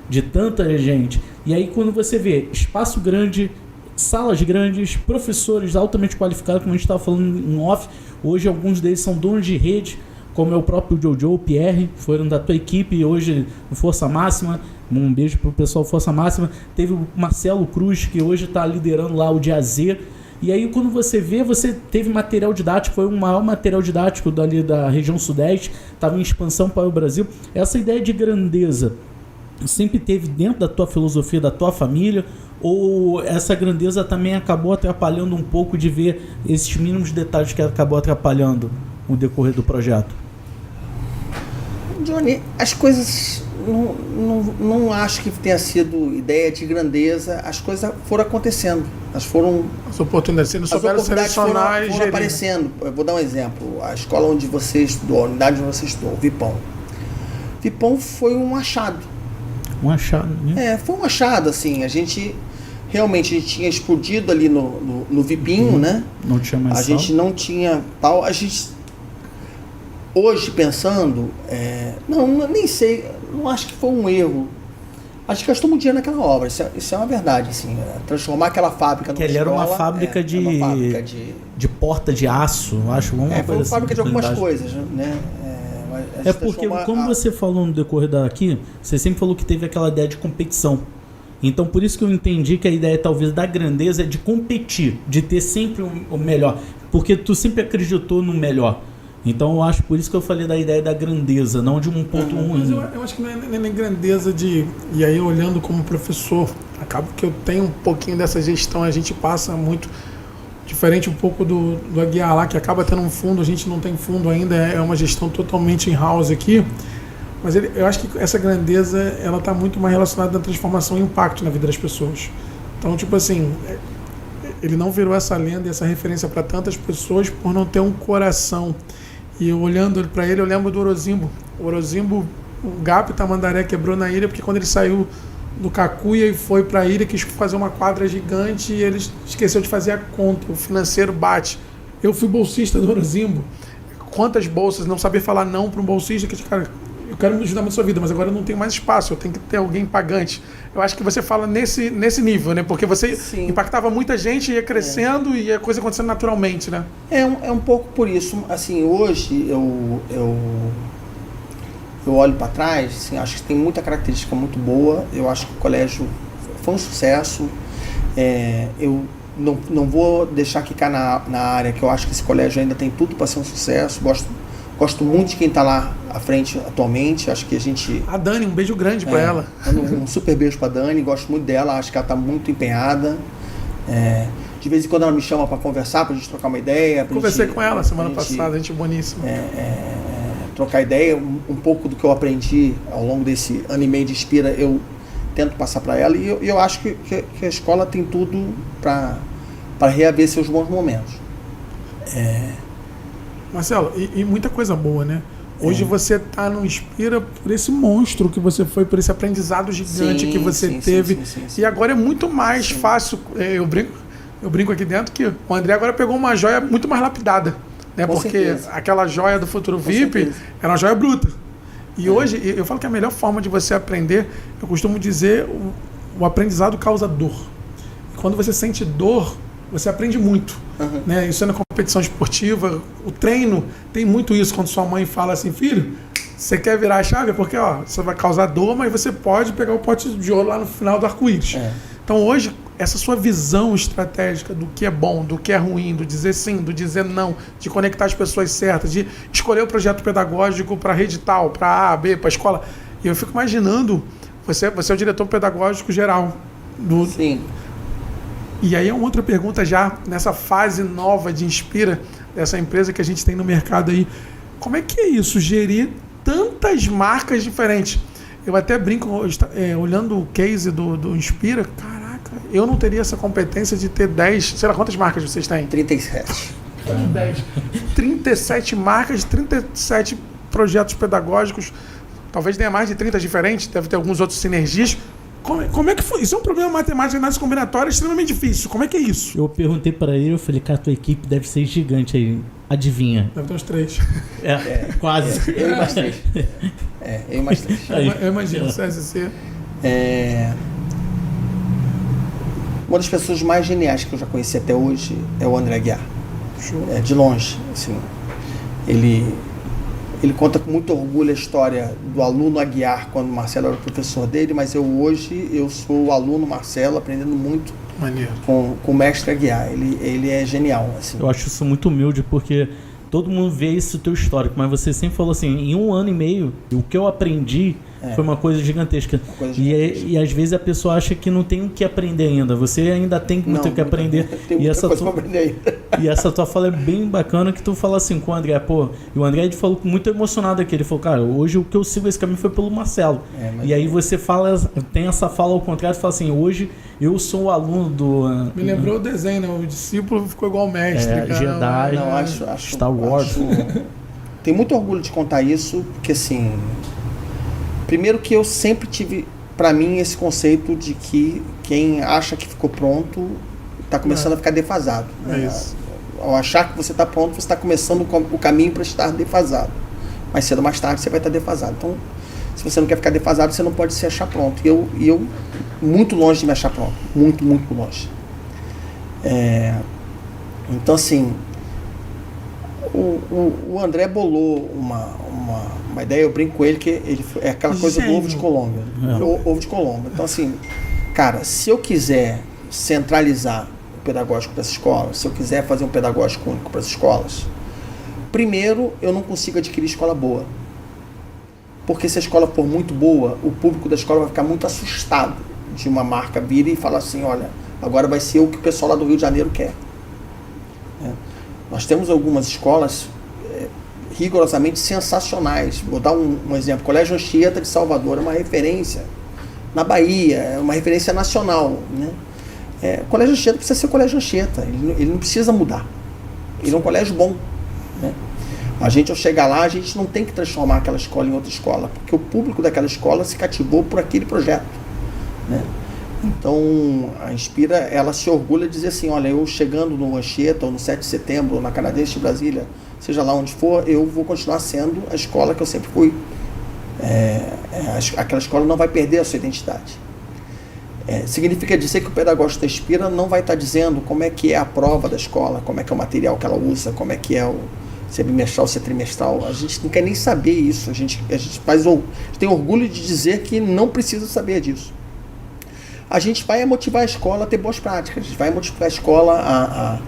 A: de tanta gente. E aí quando você vê espaço grande, salas grandes, professores altamente qualificados, como a gente estava falando em off, hoje alguns deles são donos de rede, como é o próprio Jojo, o Pierre, foram da tua equipe hoje no Força Máxima. Um beijo pro pessoal Força Máxima. Teve o Marcelo Cruz, que hoje está liderando lá o Dia Z. E aí quando você vê, você teve material didático, foi o maior material didático dali da região sudeste, estava em expansão para o Brasil. Essa ideia de grandeza sempre teve dentro da tua filosofia, da tua família, ou essa grandeza também acabou atrapalhando um pouco de ver esses mínimos detalhes que acabou atrapalhando o decorrer do projeto?
B: Johnny, as coisas não acho que tenha sido ideia de grandeza, as coisas foram acontecendo, as
C: oportunidades, você não souberam selecionar e
B: foram aparecendo. Eu vou dar um exemplo, a escola onde você estudou, a unidade onde você estudou, o Vipão. Vipão foi um achado.
A: Um achado, né?
B: Foi um achado, assim, a gente tinha explodido ali no Vipinho, né?
A: Não tinha mais
B: a gente não tinha tal, a gente hoje pensando, nem sei, não acho que foi um erro. Acho que gastou muito dinheiro naquela obra, isso é uma verdade, assim, transformar aquela fábrica numa escola.
A: Era uma fábrica de porta de aço, acho.
B: Foi uma fábrica de algumas coisas, né?
A: Porque, como você falou no decorrer daqui, você sempre falou que teve aquela ideia de competição. Então, por isso que eu entendi que a ideia, talvez, da grandeza é de competir, de ter sempre o melhor. Porque tu sempre acreditou no melhor. Então, eu acho por isso que eu falei da ideia da grandeza, não de um ponto ruim.
C: Mas eu acho que não é nem grandeza de... E aí, olhando como professor, acaba que eu tenho um pouquinho dessa gestão, a gente passa muito... Diferente um pouco do Aguiar lá, que acaba tendo um fundo, a gente não tem fundo ainda, é uma gestão totalmente in-house aqui. Mas eu acho que essa grandeza, ela está muito mais relacionada à transformação e impacto na vida das pessoas. Então, tipo assim, ele não virou essa lenda e essa referência para tantas pessoas por não ter um coração. E eu, olhando para ele, eu lembro do Orozimbo. O Orozimbo, o GAP Tamandaré quebrou na ilha porque quando ele saiu do Cacuia e foi para a ilha, quis fazer uma quadra gigante e ele esqueceu de fazer a conta, o financeiro bate. Eu fui bolsista do Orozimbo. Quantas bolsas, não saber falar não para um bolsista, que, cara, eu quero me ajudar na sua vida, mas agora eu não tenho mais espaço, eu tenho que ter alguém pagante. Eu acho que você fala nesse nível, né? Porque você impactava muita gente, ia crescendo e a coisa acontecendo naturalmente, né?
B: É um pouco por isso. Assim, hoje eu olho para trás, assim, acho que tem muita característica muito boa. Eu acho que o colégio foi um sucesso. Eu não vou deixar quicar na área, que eu acho que esse colégio ainda tem tudo para ser um sucesso. Gosto muito de quem está lá à frente atualmente. Acho que a gente...
C: A Dani, um beijo grande para ela.
B: Um super beijo para Dani, gosto muito dela, acho que ela está muito empenhada. De vez em quando ela me chama para conversar, para a gente trocar uma ideia.
C: Conversei com ela semana passada, gente boníssima.
B: Trocar ideia, um pouco do que eu aprendi ao longo desse ano e meio de Inspira, eu tento passar para ela, e eu acho que a escola tem tudo para reaver seus bons momentos.
C: Marcelo, e muita coisa boa, né? Hoje você está no Inspira por esse monstro que você foi, por esse aprendizado gigante que você teve. Sim. E agora é muito mais fácil. Eu brinco aqui dentro que o André agora pegou uma joia muito mais lapidada. Né? Porque certeza. Aquela joia do Futuro VIP era uma joia bruta. E hoje, eu falo que a melhor forma de você aprender, eu costumo dizer, o aprendizado causa dor. E quando você sente dor, você aprende muito. Né? Isso é na competição esportiva, o treino tem muito isso. Quando sua mãe fala assim, filho, você quer virar a chave? Porque você vai causar dor, mas você pode pegar o pote de ouro lá no final do arco-íris. Então hoje, essa sua visão estratégica do que é bom, do que é ruim, do dizer sim, do dizer não, de conectar as pessoas certas, de escolher o projeto pedagógico para a rede tal, para A, B, para a escola. E eu fico imaginando, você é o diretor pedagógico geral.
B: Sim.
C: E aí é uma outra pergunta já, nessa fase nova de Inspira, dessa empresa que a gente tem no mercado aí. Como é que é isso, gerir tantas marcas diferentes? Eu até brinco, olhando o case do Inspira, caraca, eu não teria essa competência de ter 10, sei lá, quantas marcas vocês têm?
B: 37.
C: 10. 37 marcas, 37 projetos pedagógicos, talvez tenha mais de 30 diferentes, deve ter alguns outros sinergias. Como é que foi? Isso é um problema matemático, análise combinatória extremamente difícil. Como é que é isso?
A: Eu perguntei pra ele, eu falei, cara, tua equipe deve ser gigante aí. Adivinha?
C: Deve ter uns 3.
A: Quase.
B: Eu e mais 3. Eu e mais 3.
C: Eu imagino, CSC.
B: Uma das pessoas mais geniais que eu já conheci até hoje é o André Aguiar.
C: Show.
B: De longe, assim. Ele conta com muito orgulho a história do aluno Aguiar, quando o Marcelo era o professor dele, mas hoje eu sou o aluno Marcelo, aprendendo muito
C: Maneiro.
B: com o mestre Aguiar. Ele é genial, assim.
A: Eu acho isso muito humilde, porque todo mundo vê esse teu histórico, mas você sempre falou assim, em 1 ano e meio, o que eu aprendi foi uma coisa gigantesca. E às vezes a pessoa acha que não tem o que aprender ainda. Você ainda tem muito o que aprender.
B: Tem muita coisa pra aprender ainda.
A: E essa tua fala é bem bacana, que tu fala assim com o André, e o André ele falou muito emocionado aqui, ele falou, cara, hoje o que eu sigo esse caminho foi pelo Marcelo. E aí você tem essa fala ao contrário, fala assim, hoje eu sou o aluno do...
C: Me lembrou o desenho, né? O discípulo ficou igual ao mestre.
A: Jedi, Star Wars.
B: Tenho muito orgulho de contar isso, porque assim... Primeiro que eu sempre tive, pra mim, esse conceito de que quem acha que ficou pronto está começando a ficar defasado.
C: É isso.
B: Ao achar que você está pronto, você está começando o caminho para estar defasado. Mais cedo ou mais tarde você vai estar defasado. Então, se você não quer ficar defasado, você não pode se achar pronto. E eu muito longe de me achar pronto. Muito, muito longe. Então, assim, o André bolou uma ideia, eu brinco com ele, que ele é aquela coisa do ovo de Colômbia. Ovo de Colômbia. Então, assim, cara, se eu quiser centralizar o pedagógico para as escolas, se eu quiser fazer um pedagógico único para as escolas, primeiro, eu não consigo adquirir escola boa. Porque se a escola for muito boa, o público da escola vai ficar muito assustado de uma marca vir e falar assim, olha, agora vai ser o que o pessoal lá do Rio de Janeiro quer. Nós temos algumas escolas rigorosamente sensacionais. Vou dar um exemplo. Colégio Anchieta de Salvador é uma referência na Bahia, é uma referência nacional. Né? Colégio Anchieta precisa ser Colégio Anchieta, ele não precisa mudar. Ele é um colégio bom. Né? A gente, ao chegar lá, a gente não tem que transformar aquela escola em outra escola, porque o público daquela escola se cativou por aquele projeto. Né? Então, a Inspira, ela se orgulha de dizer assim, olha, eu chegando no Anchieta, ou no 7 de setembro, ou na Canadense de Brasília, seja lá onde for, eu vou continuar sendo a escola que eu sempre fui. Aquela escola não vai perder a sua identidade. Significa dizer que o pedagógico da Inspira não vai estar dizendo como é que é a prova da escola, como é que é o material que ela usa, como é que é se é bimestral, se é trimestral. A gente não quer nem saber isso. A gente tem orgulho de dizer que não precisa saber disso. A gente vai motivar a escola a ter boas práticas, a gente vai motivar a escola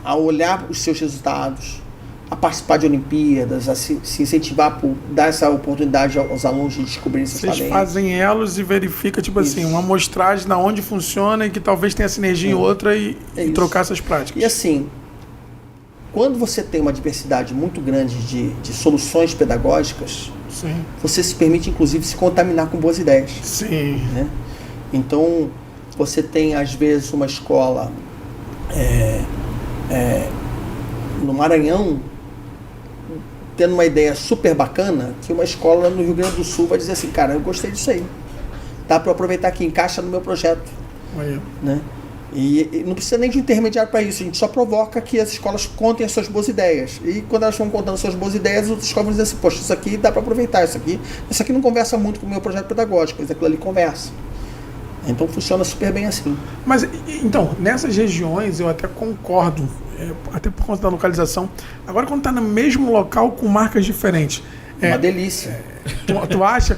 B: a olhar os seus resultados, a participar de Olimpíadas, a se incentivar, dar essa oportunidade aos alunos de descobrirem seus talentos.
C: Vocês fazem elos e verifica, tipo isso. Assim, uma amostragem na onde funciona e que talvez tenha sinergia em outra e trocar essas práticas.
B: E assim, quando você tem uma diversidade muito grande de soluções pedagógicas, sim, você se permite, inclusive, se contaminar com boas ideias.
C: Sim.
B: Né? Então, você tem, às vezes, uma escola no Maranhão tendo uma ideia super bacana, que uma escola no Rio Grande do Sul vai dizer assim, cara, eu gostei disso aí. Dá para aproveitar que encaixa no meu projeto. Né? E não precisa nem de intermediário para isso, a gente só provoca que as escolas contem as suas boas ideias. E quando elas vão contando as suas boas ideias, as outras escolas vão dizer assim, poxa, isso aqui dá para aproveitar, isso aqui não conversa muito com o meu projeto pedagógico, mas aquilo ali conversa. Então funciona super bem assim.
C: Mas, então, nessas regiões eu até concordo, até por conta da localização. Agora, quando está no mesmo local com marcas diferentes...
B: Uma delícia.
C: Tu acha...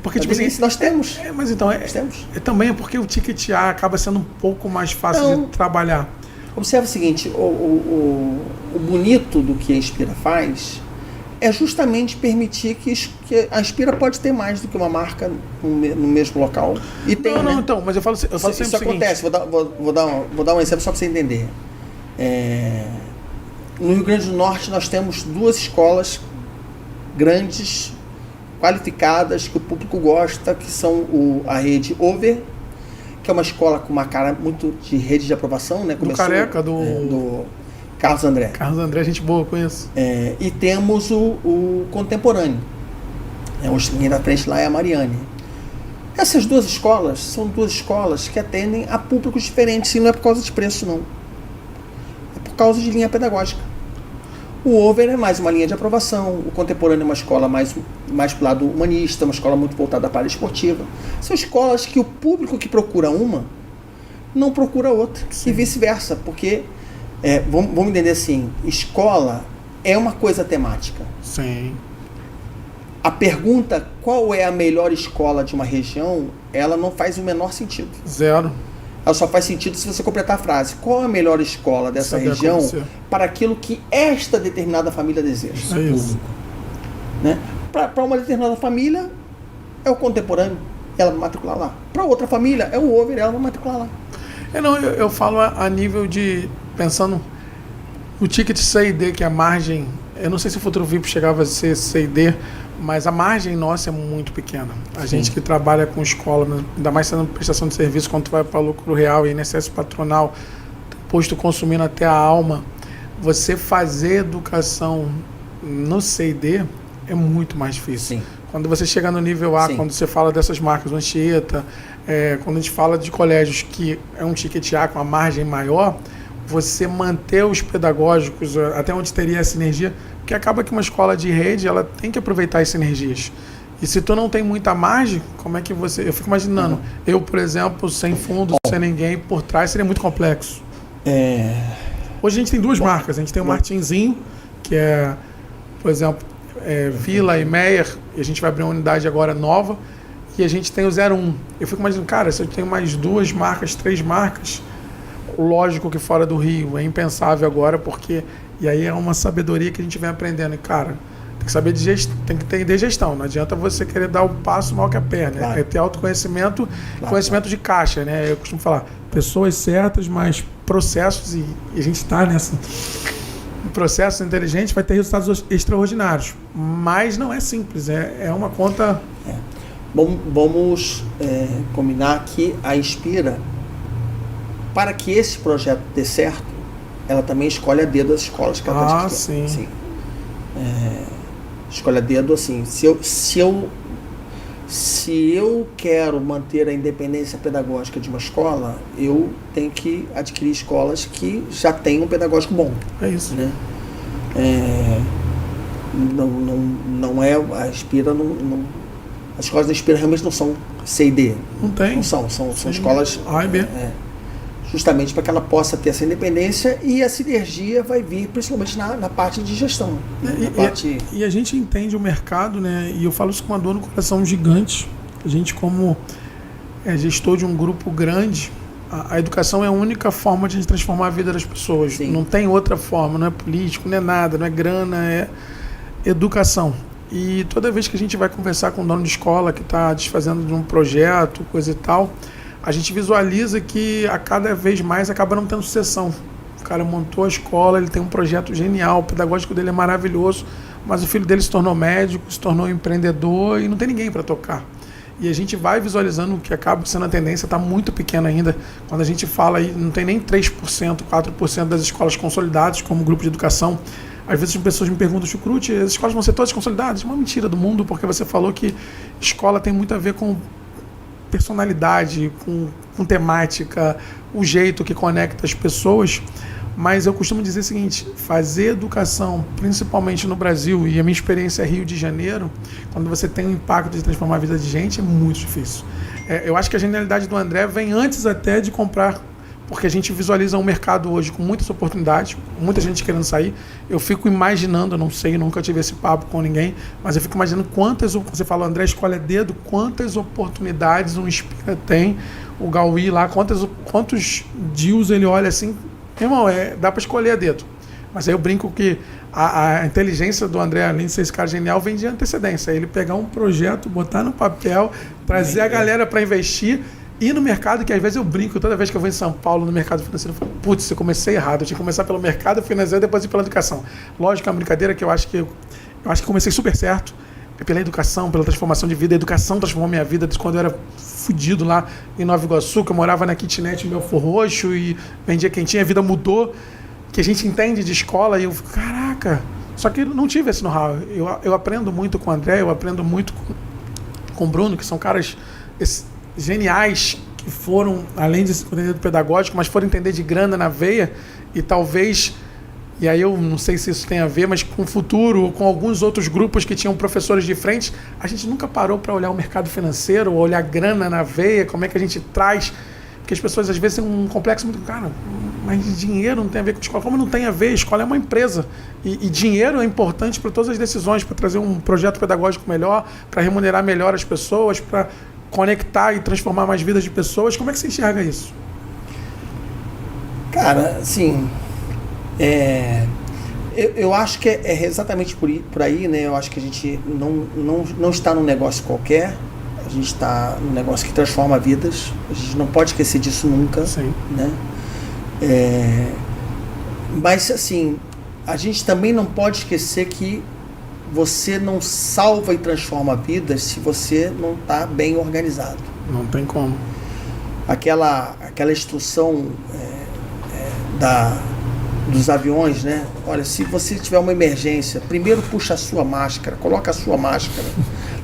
C: Porque, tipo assim,
B: nós temos.
C: Mas então,
B: nós temos.
C: Também é porque o ticket A acaba sendo um pouco mais fácil de trabalhar.
B: Observa o seguinte, o bonito do que a Inspira faz é justamente permitir que a Inspira pode ter mais do que uma marca no mesmo local. E tem,
C: não, então, mas eu falo sempre
B: isso
C: o seguinte.
B: Acontece, vou dar um exemplo só para você entender. No Rio Grande do Norte nós temos 2 escolas grandes, qualificadas, que o público gosta, que são a rede Over, que que é uma escola com uma cara muito de rede de aprovação, né?
C: Do Careca,
B: do Carlos André.
C: Carlos André, gente boa, conheço.
B: E temos o Contemporâneo. O linha da frente lá é a Mariane. Essas duas escolas são duas escolas que atendem a públicos diferentes, e não é por causa de preço, não. É por causa de linha pedagógica. O Over é mais uma linha de aprovação, o Contemporâneo é uma escola mais pro lado humanista, uma escola muito voltada para a área esportiva. São escolas que o público que procura uma não procura outra. Sim. E vice-versa, porque, vamos entender assim, escola é uma coisa temática.
C: Sim.
B: A pergunta, qual é a melhor escola de uma região, ela não faz o menor sentido.
C: Zero.
B: Ela só faz sentido se você completar a frase. Qual é a melhor escola dessa região para aquilo que esta determinada família deseja?
C: É isso.
B: Né? Para uma determinada família, é o Contemporâneo, ela vai matricular lá. Para outra família, é o Over, ela vai matricular lá.
C: Eu falo a nível de, pensando no ticket C&D, que é a margem, eu não sei se o Futuro VIP chegava a ser C&D, mas a margem nossa é muito pequena. A gente que trabalha com escola, ainda mais sendo prestação de serviço, quando tu vai para lucro real e INSS patronal, posto consumindo até a alma, você fazer educação no C&D é muito mais difícil. Sim. Quando você chega no nível A, quando você fala dessas marcas, o Anchieta, quando a gente fala de colégios que é um ticket A com a margem maior, você manter os pedagógicos até onde teria essa sinergia, porque acaba que uma escola de rede, ela tem que aproveitar as sinergias. E se tu não tem muita margem, como é que você... Eu fico imaginando, eu, por exemplo, sem fundo, sem ninguém por trás, seria muito complexo. Hoje a gente tem duas marcas. A gente tem o Martinzinho, que é, por exemplo, Vila e Meyer, e a gente vai abrir uma unidade agora nova, e a gente tem o 01. Eu fico imaginando, cara, se eu tenho mais 2 marcas, 3 marcas, lógico que fora do Rio é impensável agora, porque... E aí é uma sabedoria que a gente vem aprendendo. E, cara, tem que saber de gestão, tem que entender gestão. Não adianta você querer dar o passo mal que a perna. Claro. É ter autoconhecimento, conhecimento de caixa, né? Eu costumo falar, pessoas certas, mas processos, e a gente está nessa... Processo inteligente vai ter resultados extraordinários. Mas não é simples, é uma conta...
B: Vamos combinar que a Inspira, para que esse projeto dê certo, ela também escolhe a dedo as escolas que ela está
C: sim.
B: Sim. Escolhe a dedo, assim, se eu quero manter a independência pedagógica de uma escola, eu tenho que adquirir escolas que já têm um pedagógico bom.
C: É isso.
B: Né? Não é a Inspira, as escolas da Inspira realmente não são C e D.
C: Não tem.
B: Não são escolas
C: A e B.
B: Justamente para que ela possa ter essa independência, e a sinergia vai vir principalmente na parte de gestão.
C: E a gente entende o mercado, né? E eu falo isso com uma dor no coração gigante. A gente, como gestor de um grupo grande, a educação é a única forma de a gente transformar a vida das pessoas. Sim. Não tem outra forma, não é político, não é nada, não é grana, é educação. E toda vez que a gente vai conversar com um dono de escola que está desfazendo de um projeto, coisa e tal, a gente visualiza que a cada vez mais acaba não tendo sucessão. O cara montou a escola, ele tem um projeto genial, o pedagógico dele é maravilhoso, mas o filho dele se tornou médico, se tornou empreendedor e não tem ninguém para tocar. E a gente vai visualizando que acaba sendo a tendência, está muito pequena ainda. Quando a gente fala aí, não tem nem 3%, 4% das escolas consolidadas como grupo de educação. Às vezes as pessoas me perguntam, Chucrute, as escolas vão ser todas consolidadas? Uma mentira do mundo, porque você falou que escola tem muito a ver com personalidade, com temática, o jeito que conecta as pessoas, mas eu costumo dizer o seguinte, fazer educação, principalmente no Brasil, e a minha experiência é Rio de Janeiro, quando você tem um impacto de transformar a vida de gente, é muito difícil. Eu acho que a genialidade do André vem antes até de comprar, porque a gente visualiza um mercado hoje com muitas oportunidades, muita gente querendo sair. Eu fico imaginando, eu não sei, nunca tive esse papo com ninguém, mas eu fico imaginando quantas, você fala, André, escolhe a dedo, quantas oportunidades um Inspira tem, o Gauí lá, quantos deals ele olha assim, irmão, dá para escolher a dedo. Mas aí eu brinco que a inteligência do André, além de ser esse cara genial, vem de antecedência. Ele pegar um projeto, botar no papel, trazer a galera para investir, e no mercado, que às vezes eu brinco, toda vez que eu vou em São Paulo, no mercado financeiro, eu falo, putz, eu comecei errado, eu tinha que começar pelo mercado financeiro e depois ir pela educação. Lógico, é uma brincadeira que eu acho que comecei super certo. pela educação, pela transformação de vida. A educação transformou minha vida desde quando eu era fudido lá em Nova Iguaçu, que eu morava na kitnet em Belfor Roxo e vendia quentinha, a vida mudou, que a gente entende de escola e eu fico, caraca, só que eu não tive esse know-how. Eu aprendo muito com o André, eu aprendo muito com o Bruno, que são caras geniais, que foram, além de entender do pedagógico, mas foram entender de grana na veia e talvez... E aí eu não sei se isso tem a ver, mas com o futuro, com alguns outros grupos que tinham professores de frente, a gente nunca parou para olhar o mercado financeiro, olhar grana na veia, como é que a gente traz... Porque as pessoas às vezes têm um complexo muito... Cara, mas dinheiro não tem a ver com escola. Como não tem a ver? A escola é uma empresa. E dinheiro é importante para todas as decisões, para trazer um projeto pedagógico melhor, para remunerar melhor as pessoas, para conectar e transformar mais vidas de pessoas. Como é que você enxerga isso?
B: Cara, assim... Eu acho que é exatamente por aí, né? Eu acho que a gente não está num negócio qualquer, a gente está num negócio que transforma vidas, a gente não pode esquecer disso nunca.
C: Sim.
B: Né? Mas assim, a gente também não pode esquecer que você não salva e transforma vidas se você não está bem organizado.
C: Não tem como.
B: Aquela instrução dos aviões, né? Olha, se você tiver uma emergência, primeiro puxa a sua máscara, coloca a sua máscara,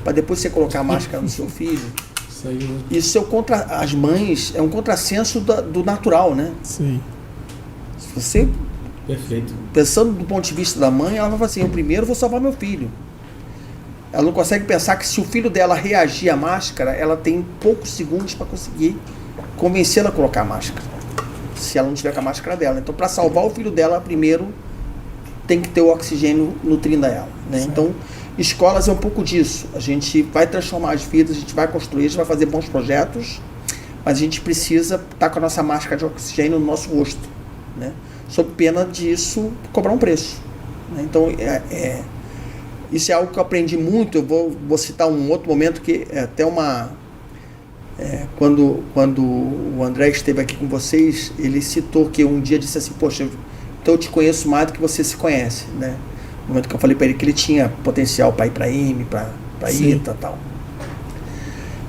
B: para depois você colocar a máscara no seu filho. Isso as mães, é um contrassenso do natural, né?
C: Sim.
B: Se você,
A: perfeito,
B: pensando do ponto de vista da mãe, ela vai falar assim, eu primeiro vou salvar meu filho. Ela não consegue pensar que se o filho dela reagir à máscara, ela tem poucos segundos para conseguir convencê-la a colocar a máscara. Se ela não tiver com a máscara dela. Então, para salvar o filho dela, primeiro tem que ter o oxigênio nutrindo ela. Né? Então, escolas é um pouco disso. A gente vai transformar as vidas, a gente vai construir, a gente vai fazer bons projetos, mas a gente precisa estar com a nossa máscara de oxigênio no nosso rosto. Né? Sob pena disso, cobrar um preço. Né? Então, isso é algo que eu aprendi muito. Eu vou citar um outro momento que é até uma... Quando o André esteve aqui com vocês, ele citou que um dia disse assim, poxa, então eu te conheço mais do que você se conhece, né? No momento que eu falei para ele que ele tinha potencial para ir para IME, para ITA e tal.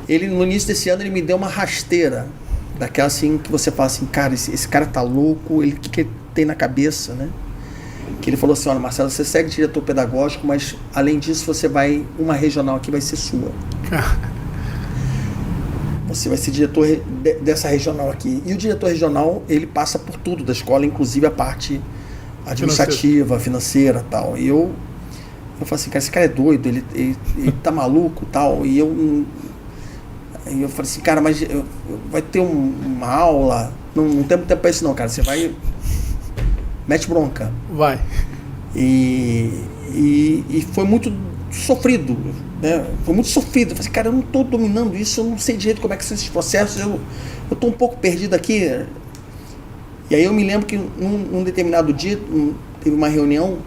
B: Ele, no início desse ano, ele me deu uma rasteira, daquela assim, que você fala assim, cara, esse cara tá louco, o que ele tem na cabeça, né? Que ele falou assim, olha, Marcelo, você segue diretor pedagógico, mas além disso você uma regional aqui vai ser sua. Você vai ser diretor dessa regional aqui. E o diretor regional, ele passa por tudo da escola, inclusive a parte administrativa, financeira e tal. E eu falei assim, cara, esse cara é doido, ele tá maluco e tal. E eu falei assim, cara, mas vai ter uma aula, não tem muito tempo pra isso não, cara. Você vai, mete bronca.
C: Vai.
B: E foi muito sofrido, né? Foi muito sofrido. Eu falei, cara, eu não estou dominando isso, eu não sei direito como é que são esses processos, eu estou um pouco perdido aqui. E aí eu me lembro que num determinado dia teve uma reunião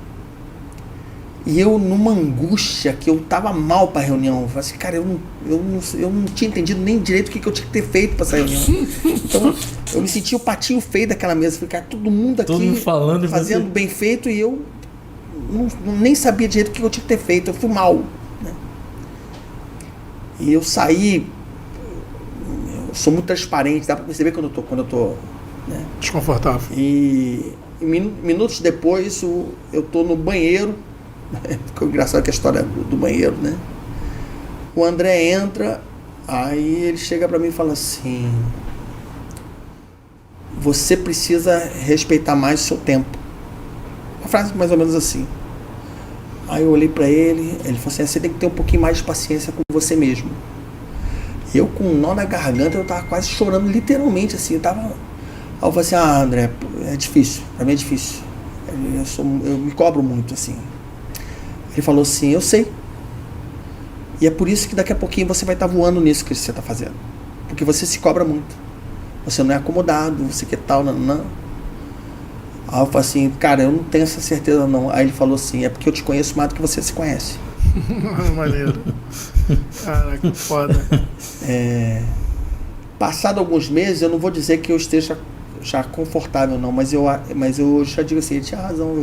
B: e eu, numa angústia, que eu estava mal para a reunião, eu falei assim, cara, eu não tinha entendido nem direito o que eu tinha que ter feito para essa reunião. Então eu me senti o patinho feio daquela mesa. Falei, cara, todo mundo aqui
A: falando
B: fazendo bem feito e eu nem sabia direito o que eu tinha que ter feito, eu fui mal, né? E eu saí, eu sou muito transparente, dá para perceber quando eu tô né?
C: Desconfortável.
B: E minutos depois eu tô no banheiro, ficou engraçado que a história do banheiro, né? O André entra, aí ele chega para mim e fala assim, você precisa respeitar mais o seu tempo. Uma frase mais ou menos assim. Aí eu olhei pra ele falou assim, você tem que ter um pouquinho mais de paciência com você mesmo. Eu com um nó na garganta, eu tava quase chorando, literalmente, assim, Aí eu falei assim, André, é difícil, pra mim é difícil. Eu me cobro muito, assim. Ele falou assim, eu sei. E é por isso que daqui a pouquinho você vai estar voando nisso que você tá fazendo. Porque você se cobra muito. Você não é acomodado, você quer tal, não. Aí eu falei assim, cara, eu não tenho essa certeza não. Aí ele falou assim, é porque eu te conheço mais do que você se conhece.
C: Maneiro. Caraca, que foda.
B: Passado alguns meses, eu não vou dizer que eu esteja já confortável, não, mas eu já digo assim, ele tinha razão,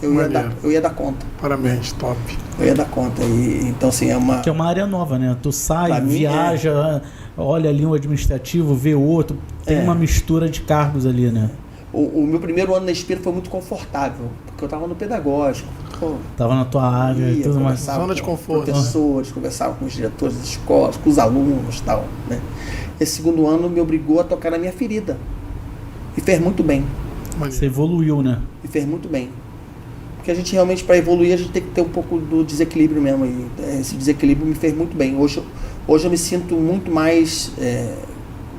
B: eu ia dar conta.
C: Parabéns, top.
B: Eu ia dar conta. Então, assim,
A: Que é uma área nova, né? Tu sai, viaja, olha ali um administrativo, vê outro, tem uma mistura de cargos ali, né?
B: O meu primeiro ano na Espírito foi muito confortável, porque eu estava no pedagógico.
A: Tava na tua área e tudo mais.
C: Zona de conforto.
B: Professores, conversava com os diretores das escolas, com os alunos e tal, né? Esse segundo ano me obrigou a tocar na minha ferida. E fez muito bem.
A: Você evoluiu, né?
B: E fez muito bem. Porque a gente realmente, para evoluir, a gente tem que ter um pouco do desequilíbrio mesmo. E esse desequilíbrio me fez muito bem. Hoje eu me sinto muito mais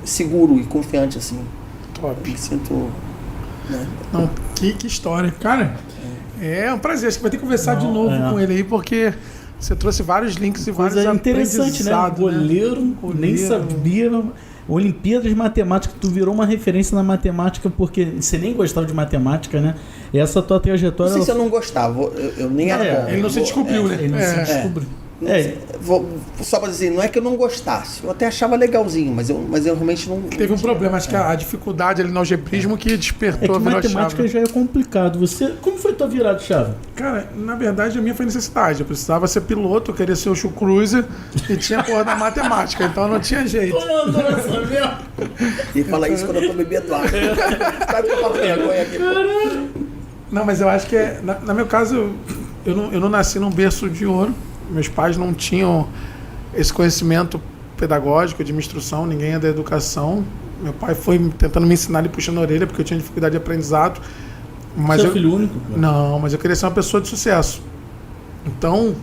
B: seguro e confiante, assim.
C: Top.
B: Eu me sinto... Né?
C: Não, que história. Cara, é um prazer. Acho que vai ter que conversar de novo com ele aí, porque você trouxe vários links e vários
A: interessante, né? Goleiro, nem sabia. Olimpíadas de Matemática, tu virou uma referência na matemática, porque você nem gostava de matemática, né? E essa tua trajetória...
B: Não sei se eu não gostava, eu nem era bom.
C: Ele não se descobriu, né?
A: Ele não se descobriu.
B: Só para dizer, não é que eu não gostasse, eu até achava legalzinho, mas eu realmente não...
C: Teve um problema, acho que a dificuldade ali no algebrismo que despertou
A: a matemática já é complicado. Como foi tua virada de chave?
C: Cara, na verdade a minha foi necessidade. Eu precisava ser piloto, eu queria ser o Chu Cruiser e tinha porra da matemática, então não tinha jeito.
B: E fala isso quando eu tô bebendo água. Sabe que eu falo vergonha aqui, pô.
C: Não, mas eu acho que no meu caso, eu não nasci num berço de ouro. Meus pais não tinham esse conhecimento pedagógico de instrução, ninguém é da educação. Meu pai foi tentando me ensinar e puxando a orelha, porque eu tinha dificuldade de aprendizado. Mas
A: Você é filho único?
C: Não, mas eu queria ser uma pessoa de sucesso. Então,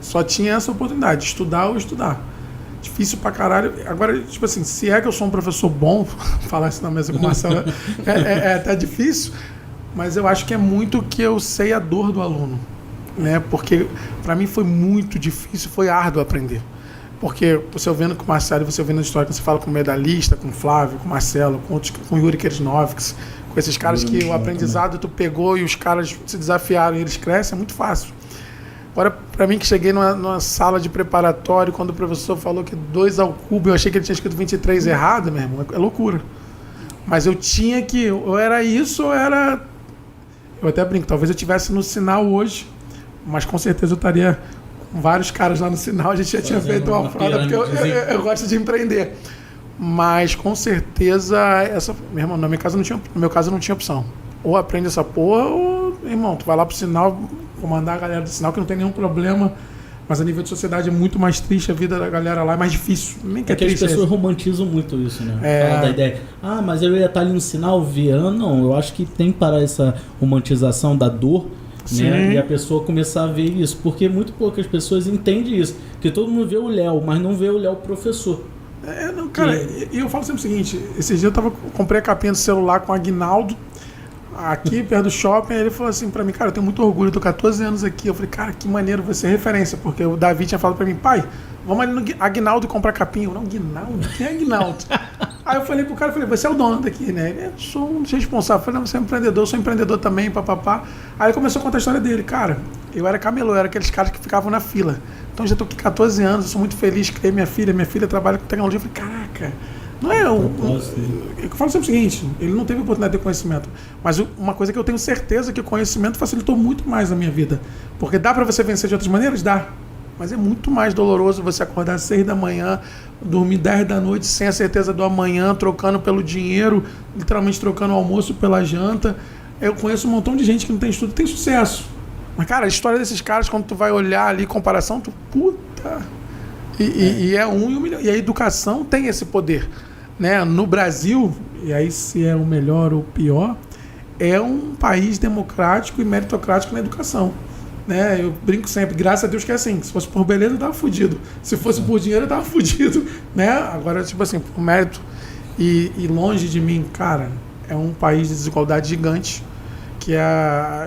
C: só tinha essa oportunidade, de estudar ou estudar. Difícil pra caralho. Agora, tipo assim, se é que eu sou um professor bom, falar isso na mesa com o Marcelo é até difícil, mas eu acho que é muito que eu sei a dor do aluno. Né? Porque para mim foi muito difícil, foi árduo aprender. Porque você ouvindo com o Marcelo, você ouvindo a história, quando você fala com o medalhista, com o Flávio, com o Marcelo, com o Yuri Kersnovics, com esses caras que o aprendizado tu pegou e os caras se desafiaram e eles crescem, é muito fácil. Agora, para mim que cheguei numa sala de preparatório, quando o professor falou que 2 ao cubo, eu achei que ele tinha escrito 23 errado, meu irmão, é loucura. Mas eu tinha que, ou era isso, ou era... Eu até brinco, talvez eu estivesse no Sinal hoje, mas com certeza eu estaria com vários caras lá no Sinal, a gente já tinha feito uma fraude, porque eu gosto de empreender. Mas com certeza, meu irmão, no meu caso não tinha opção. Ou aprende essa porra, ou, irmão, tu vai lá pro Sinal, comandar a galera do Sinal, que não tem nenhum problema, mas a nível de sociedade é muito mais triste, a vida da galera lá é mais difícil. Nem que
A: é que as pessoas romantizam muito isso, né? Fala da ideia, mas eu ia estar ali no Sinal vendo, não, eu acho que tem para essa romantização da dor, né? E a pessoa começar a ver isso, porque muito poucas pessoas entendem isso, que todo mundo vê o Léo, mas não vê o Léo professor.
C: Não, cara, e eu falo sempre o seguinte, esses dias eu comprei a capinha do celular com o Aguinaldo, aqui perto do shopping, aí ele falou assim pra mim, cara, eu tenho muito orgulho, eu tô 14 anos aqui. Eu falei, cara, que maneiro, vai ser referência, porque o Davi tinha falado pra mim, pai, vamos ali no Aguinaldo comprar capinha. Eu, não, Aguinaldo? Quem é Aguinaldo? Aí eu falei pro cara, você é o dono daqui, né? Eu sou um responsável. Eu falei, não, você é empreendedor, eu sou empreendedor também, papapá. Aí ele começou a contar a história dele. Cara, eu era camelô, eu era aqueles caras que ficavam na fila. Então eu já tô aqui 14 anos, eu sou muito feliz, criei minha filha trabalha com tecnologia. Eu falei, caraca, não é eu falo sempre o seguinte, ele não teve oportunidade de ter conhecimento, mas uma coisa que eu tenho certeza que o conhecimento facilitou muito mais a minha vida, porque dá para você vencer de outras maneiras? Dá, mas é muito mais doloroso você acordar às 6 da manhã, dormir 10 da noite sem a certeza do amanhã, trocando pelo dinheiro, literalmente trocando o almoço pela janta. Eu conheço um montão de gente que não tem estudo, tem sucesso, mas cara, a história desses caras, quando tu vai olhar ali comparação, tu puta... E é 1 em 1 milhão. E a educação tem esse poder, né? No Brasil, e aí se é o melhor ou o pior, é um país democrático e meritocrático na educação, né? Eu brinco sempre, graças a Deus que é assim. Se fosse por beleza, eu tava fudido. Se fosse por dinheiro, eu tava fudido, né? Agora, tipo assim, por mérito e longe de mim, cara, é um país de desigualdade gigante, que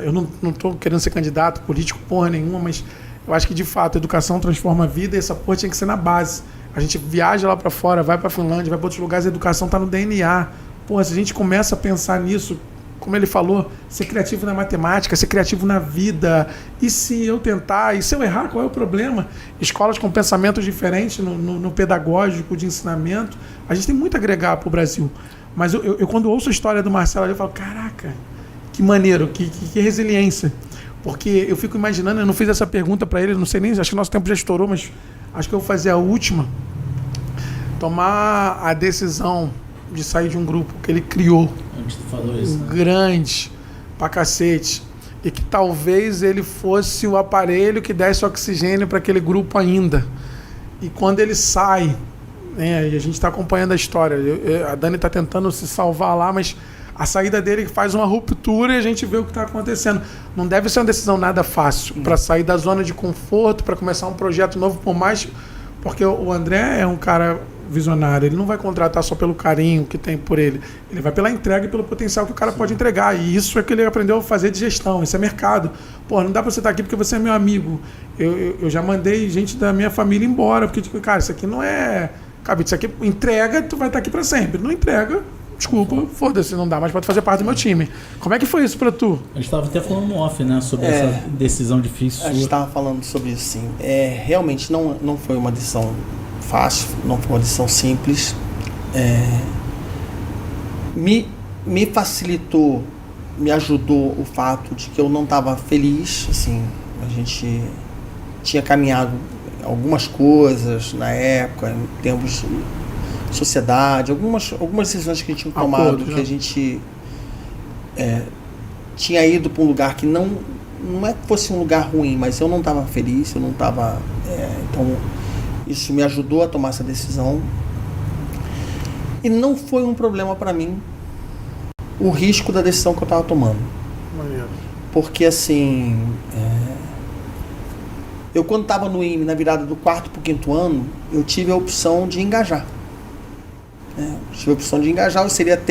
C: eu não tô querendo ser candidato político porra nenhuma, mas eu acho que, de fato, a educação transforma a vida e essa porra tinha que ser na base. A gente viaja lá para fora, vai para a Finlândia, vai para outros lugares, a educação está no DNA. Porra, se a gente começa a pensar nisso, como ele falou, ser criativo na matemática, ser criativo na vida. E se eu tentar? E se eu errar, qual é o problema? Escolas com pensamentos diferentes no pedagógico, de ensinamento. A gente tem muito a agregar para o Brasil. Mas eu quando ouço a história do Marcelo, eu falo, caraca, que maneiro, que resiliência. Porque eu fico imaginando, eu não fiz essa pergunta para ele, não sei nem, acho que nosso tempo já estourou, mas acho que eu vou fazer a última. Tomar a decisão de sair de um grupo que ele criou, grande pra cacete, e que talvez ele fosse o aparelho que desse oxigênio para aquele grupo ainda. E quando ele sai, né, e a gente está acompanhando a história, a Dani está tentando se salvar lá, mas a saída dele faz uma ruptura e a gente vê o que está acontecendo. Não deve ser uma decisão nada fácil para sair da zona de conforto, para começar um projeto novo, por mais... Porque o André é um cara visionário, ele não vai contratar só pelo carinho que tem por ele, ele vai pela entrega e pelo potencial que o cara pode entregar, e isso é que ele aprendeu a fazer de gestão, isso é mercado. Pô, não dá pra você estar aqui porque você é meu amigo, eu já mandei gente da minha família embora, porque, tipo, cara, isso aqui não é cabide, isso aqui entrega, tu vai estar aqui pra sempre, não entrega, desculpa, foda-se, não dá mais pra tu fazer parte do meu time. Como é que foi isso pra tu?
A: A gente tava até falando no off, né, sobre essa decisão difícil.
B: A gente tava falando sobre isso, sim. Realmente não foi uma decisão fácil, não foi uma decisão simples. Me facilitou, me ajudou o fato de que eu não estava feliz, assim, a gente tinha caminhado algumas coisas na época, em termos de sociedade, algumas decisões que a gente tinha tomado, que a gente tinha ido para um lugar que não é que fosse um lugar ruim, mas eu não estava feliz, eu não estava... então, isso me ajudou a tomar essa decisão. E não foi um problema para mim o risco da decisão que eu estava tomando. Porque, assim, eu quando estava no IME, na virada do 4º para o 5º ano, eu tive a opção de engajar. Tive a opção de engajar, seria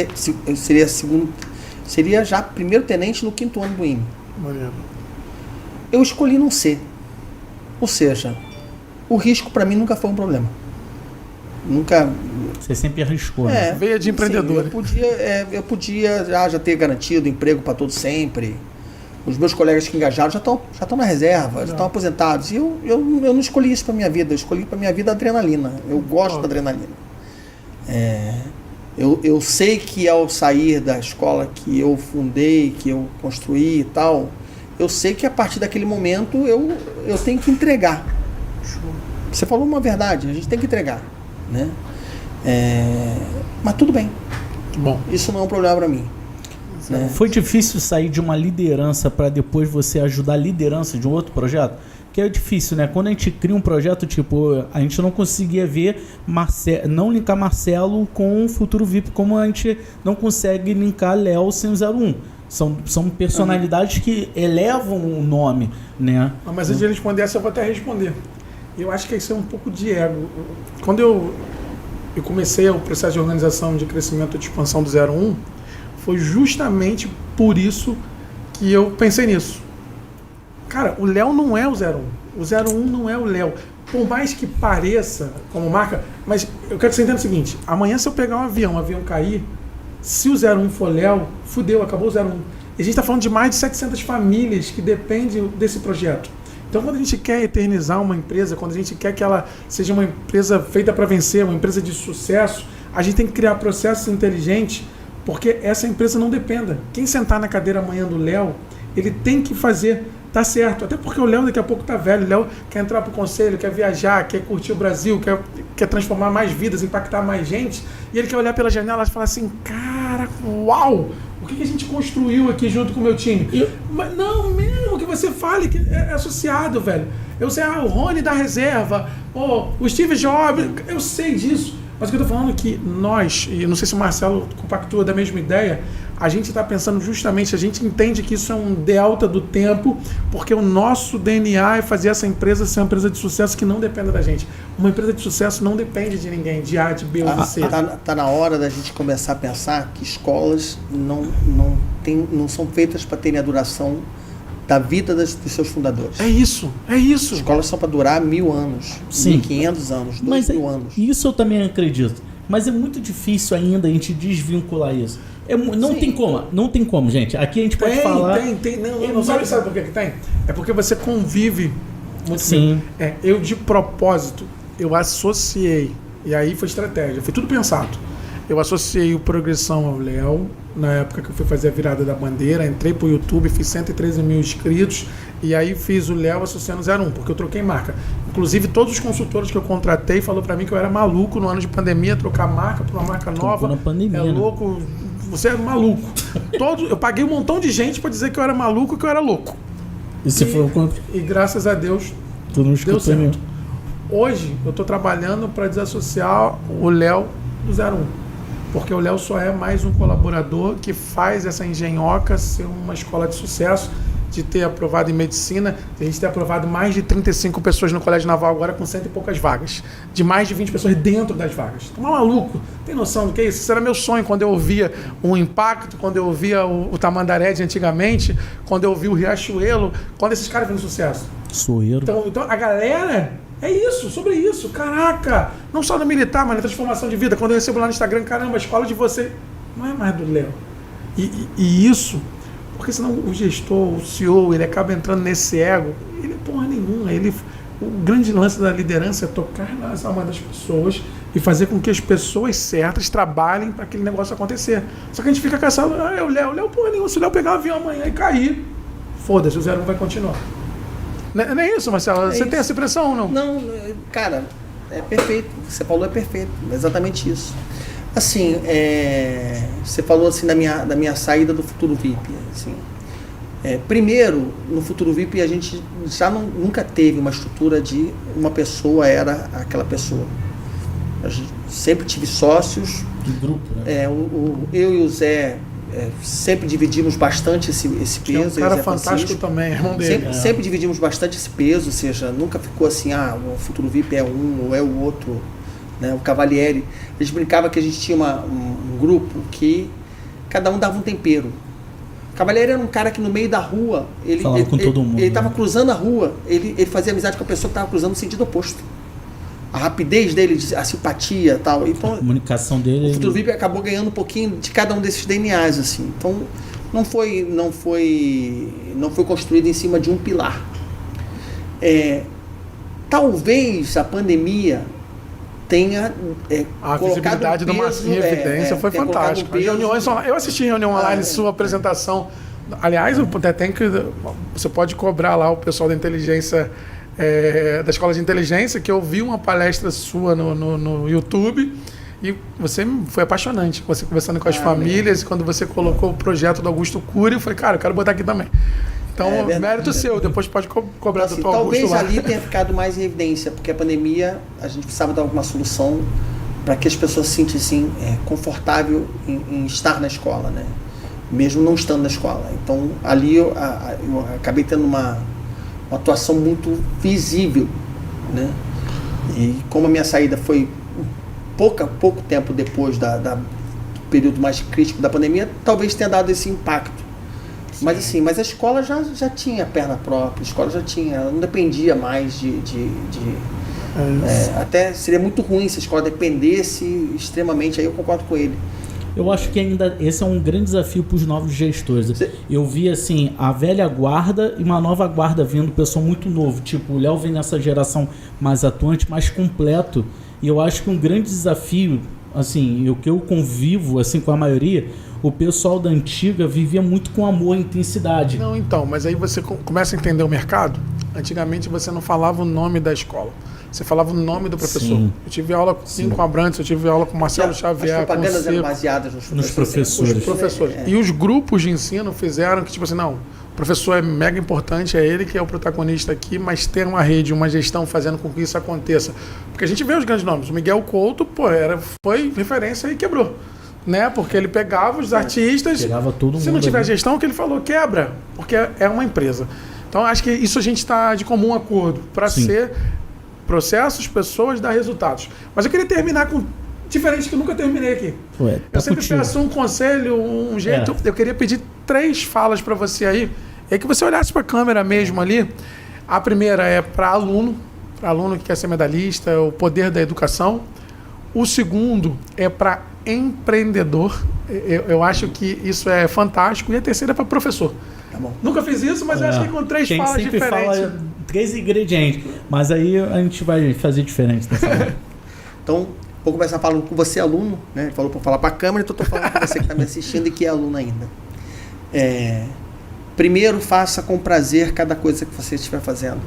B: já primeiro tenente no 5º ano do IME. Eu escolhi não ser. Ou seja, o risco para mim nunca foi um problema. Nunca...
A: Você sempre arriscou, né?
C: Veia de empreendedor.
B: Sim, eu podia já ter garantido emprego para todos sempre. Os meus colegas que engajaram já estão na reserva, já estão aposentados. E eu não escolhi isso para minha vida, eu escolhi para minha vida a adrenalina. Eu gosto da adrenalina. Eu sei que ao sair da escola que eu fundei, que eu construí e tal, eu sei que a partir daquele momento eu tenho que entregar. Você falou uma verdade, a gente tem que entregar, né? Mas tudo bem.
C: Bom.
B: Isso não é um problema para mim. Né?
A: Foi difícil sair de uma liderança para depois você ajudar a liderança de um outro projeto? Que é difícil, né? Quando a gente cria um projeto, tipo, a gente não conseguia ver não linkar Marcelo com o Futuro VIP, como a gente não consegue linkar Léo sem o 01. São personalidades que elevam o nome, né?
C: Mas antes de responder essa, eu vou até responder. Eu acho que isso é um pouco de ego. Quando eu comecei o processo de organização de crescimento e de expansão do 01, foi justamente por isso que eu pensei nisso. Cara, o Léo não é o 01. O 01 não é o Léo. Por mais que pareça como marca, mas eu quero que você entenda o seguinte: amanhã, se eu pegar um avião cair, se o 01 for Léo, fudeu, acabou o 01. E a gente está falando de mais de 700 famílias que dependem desse projeto. Então, quando a gente quer eternizar uma empresa, quando a gente quer que ela seja uma empresa feita para vencer, uma empresa de sucesso, a gente tem que criar processos inteligentes, porque essa empresa não dependa. Quem sentar na cadeira amanhã do Léo, ele tem que fazer, tá certo. Até porque o Léo daqui a pouco tá velho, o Léo quer entrar pro conselho, quer viajar, quer curtir o Brasil, quer transformar mais vidas, impactar mais gente, e ele quer olhar pela janela e falar assim: cara, uau! O que a gente construiu aqui junto com o meu time? Mas não, mesmo que você fale que é associado, velho. Eu sei, o Rony da reserva, o Steve Jobs, eu sei disso. Mas o que eu tô falando é que nós, e não sei se o Marcelo compactua da mesma ideia, a gente está pensando justamente, a gente entende que isso é um delta do tempo, porque o nosso DNA é fazer essa empresa ser uma empresa de sucesso que não dependa da gente. Uma empresa de sucesso não depende de ninguém, de A, de B ou de C.
B: Tá na hora da gente começar a pensar que escolas não são feitas para terem a duração da vida dos seus fundadores.
C: É isso.
B: Escolas são para durar 1000 anos, 1500 anos, 2000 anos.
A: Isso eu também acredito. Mas é muito difícil ainda a gente desvincular isso. Não tem como, gente. Aqui a gente pode falar...
C: Não sabe por que tem? É porque você convive muito.
A: Sim.
C: Eu, de propósito, eu associei, e aí foi estratégia, foi tudo pensado. eu associei o Progressão ao Léo, na época que eu fui fazer a virada da bandeira, entrei pro YouTube, fiz 113 mil inscritos, e aí fiz o Léo associando 01, porque eu troquei marca. Inclusive, todos os consultores que eu contratei falaram pra mim que eu era maluco no ano de pandemia, trocar marca pra uma marca nova.
A: Na pandemia,
C: é louco, você é maluco. Eu paguei um montão de gente pra dizer que eu era maluco e que eu era louco. E graças a Deus,
A: tu não
C: deu certo. Hoje, eu tô trabalhando para desassociar o Léo do 01. Porque o Léo só é mais um colaborador que faz essa engenhoca ser uma escola de sucesso, de ter aprovado em medicina, de a gente ter aprovado mais de 35 pessoas no Colégio Naval agora com 100 e poucas vagas. De mais de 20 pessoas dentro das vagas. Tá maluco? Tem noção do que é isso? Isso era meu sonho quando eu ouvia o Impacto, quando eu ouvia o Tamandaré de antigamente, quando eu ouvia o Riachuelo, quando esses caras viram sucesso.
A: Soeiro.
C: Então a galera... É isso, sobre isso. Caraca! Não só no militar, mas na transformação de vida. Quando eu recebo lá no Instagram, caramba, a escola de você não é mais do Léo. E isso, porque senão o gestor, o CEO, ele acaba entrando nesse ego. Ele é porra nenhuma. O grande lance da liderança é tocar nas almas das pessoas e fazer com que as pessoas certas trabalhem para aquele negócio acontecer. Só que a gente fica caçando, o Léo, porra nenhuma. Se o Léo pegar um avião amanhã e cair, foda-se, o 01 vai continuar. Não é isso, Marcelo? Você tem essa impressão ou não?
B: Não, cara, é perfeito. Você falou é perfeito. É exatamente isso. Assim, você falou assim da minha saída do Futuro VIP. Assim, primeiro, no Futuro VIP a gente já nunca teve uma estrutura de uma pessoa era aquela pessoa. A gente sempre tive sócios.
A: De grupo, né?
B: Eu e o Zé sempre dividimos bastante esse peso.
C: É um cara fantástico também, irmão dele.
B: Sempre dividimos bastante esse peso, ou seja, nunca ficou assim, o Futuro VIP é um ou é o outro, né? O Cavalieri. A gente brincava que a gente tinha um grupo que cada um dava um tempero. O Cavalieri era um cara que no meio da rua,
A: falava com todo mundo.
B: Ele estava cruzando a rua, ele fazia amizade com a pessoa que estava cruzando no sentido oposto. A rapidez dele, a simpatia e tal. Então,
A: a comunicação dele.
B: O Futuro VIP acabou ganhando um pouquinho de cada um desses DNAs, assim. Então, não foi construído em cima de um pilar. Talvez a pandemia tenha
C: a visibilidade do Marcinho em evidência foi fantástica. Eu assisti reunião online, sua apresentação. Aliás, você pode cobrar lá o pessoal da inteligência, da escola de inteligência, que eu vi uma palestra sua no YouTube e você foi apaixonante. Você conversando com as famílias, e quando você colocou o projeto do Augusto Cury, eu falei, cara, eu quero botar aqui também. Então, mérito seu, depois pode cobrar do teu Augusto
B: talvez
C: lá.
B: Ali tenha ficado mais em evidência, porque a pandemia, a gente precisava dar alguma solução para que as pessoas se sentissem confortável em estar na escola, né? Mesmo não estando na escola. Então, ali eu acabei tendo uma atuação muito visível, né? E como a minha saída foi pouco tempo depois do período mais crítico da pandemia, talvez tenha dado esse impacto. Mas assim, a escola já tinha perna própria, a escola já tinha, ela não dependia mais até seria muito ruim se a escola dependesse extremamente, aí eu concordo com ele.
A: Eu acho que ainda esse é um grande desafio para os novos gestores. Eu vi assim, a velha guarda e uma nova guarda vindo, pessoal muito novo, tipo, o Léo vem nessa geração mais atuante, mais completo, e eu acho que um grande desafio, assim, o que eu convivo assim com a maioria, o pessoal da antiga vivia muito com amor e intensidade.
C: Não, então, mas aí você começa a entender o mercado. Antigamente você não falava o nome da escola, você falava o nome do professor. Sim. Eu tive aula com Abrantes, eu tive aula com o Marcelo Xavier.
B: As propagandas eram baseadas nos professores.
C: Os professores. E os grupos de ensino fizeram que, tipo assim, não, o professor é mega importante, é ele que é o protagonista aqui, mas ter uma rede, uma gestão fazendo com que isso aconteça. Porque a gente vê os grandes nomes. O Miguel Couto, foi referência e quebrou. Né? Porque ele pegava os artistas,
A: pegava todo mundo.
C: Se não tiver
A: ali.
C: Gestão, o que ele falou, quebra, porque é uma empresa. Então, acho que isso a gente está de comum acordo, para ser processos, pessoas, dar resultados. Mas eu queria terminar com diferente que eu nunca terminei aqui. Eu sempre peço um conselho, um jeito. Eu queria pedir 3 falas para você aí, é que você olhasse para a câmera mesmo ali. A primeira é para aluno que quer ser medalhista, o poder da educação. O segundo é para empreendedor. Eu acho que isso é fantástico. E a terceira é para professor.
B: Tá bom.
C: Nunca fiz isso, mas eu acho que com 3 falas diferentes.
A: Fala 3 ingredientes, mas aí a gente vai fazer diferente.
B: Então, Vou começar falando com você, aluno, né? Ele falou para falar para a câmera, então estou falando com você que está me assistindo e que é aluno ainda. Primeiro, faça com prazer cada coisa que você estiver fazendo.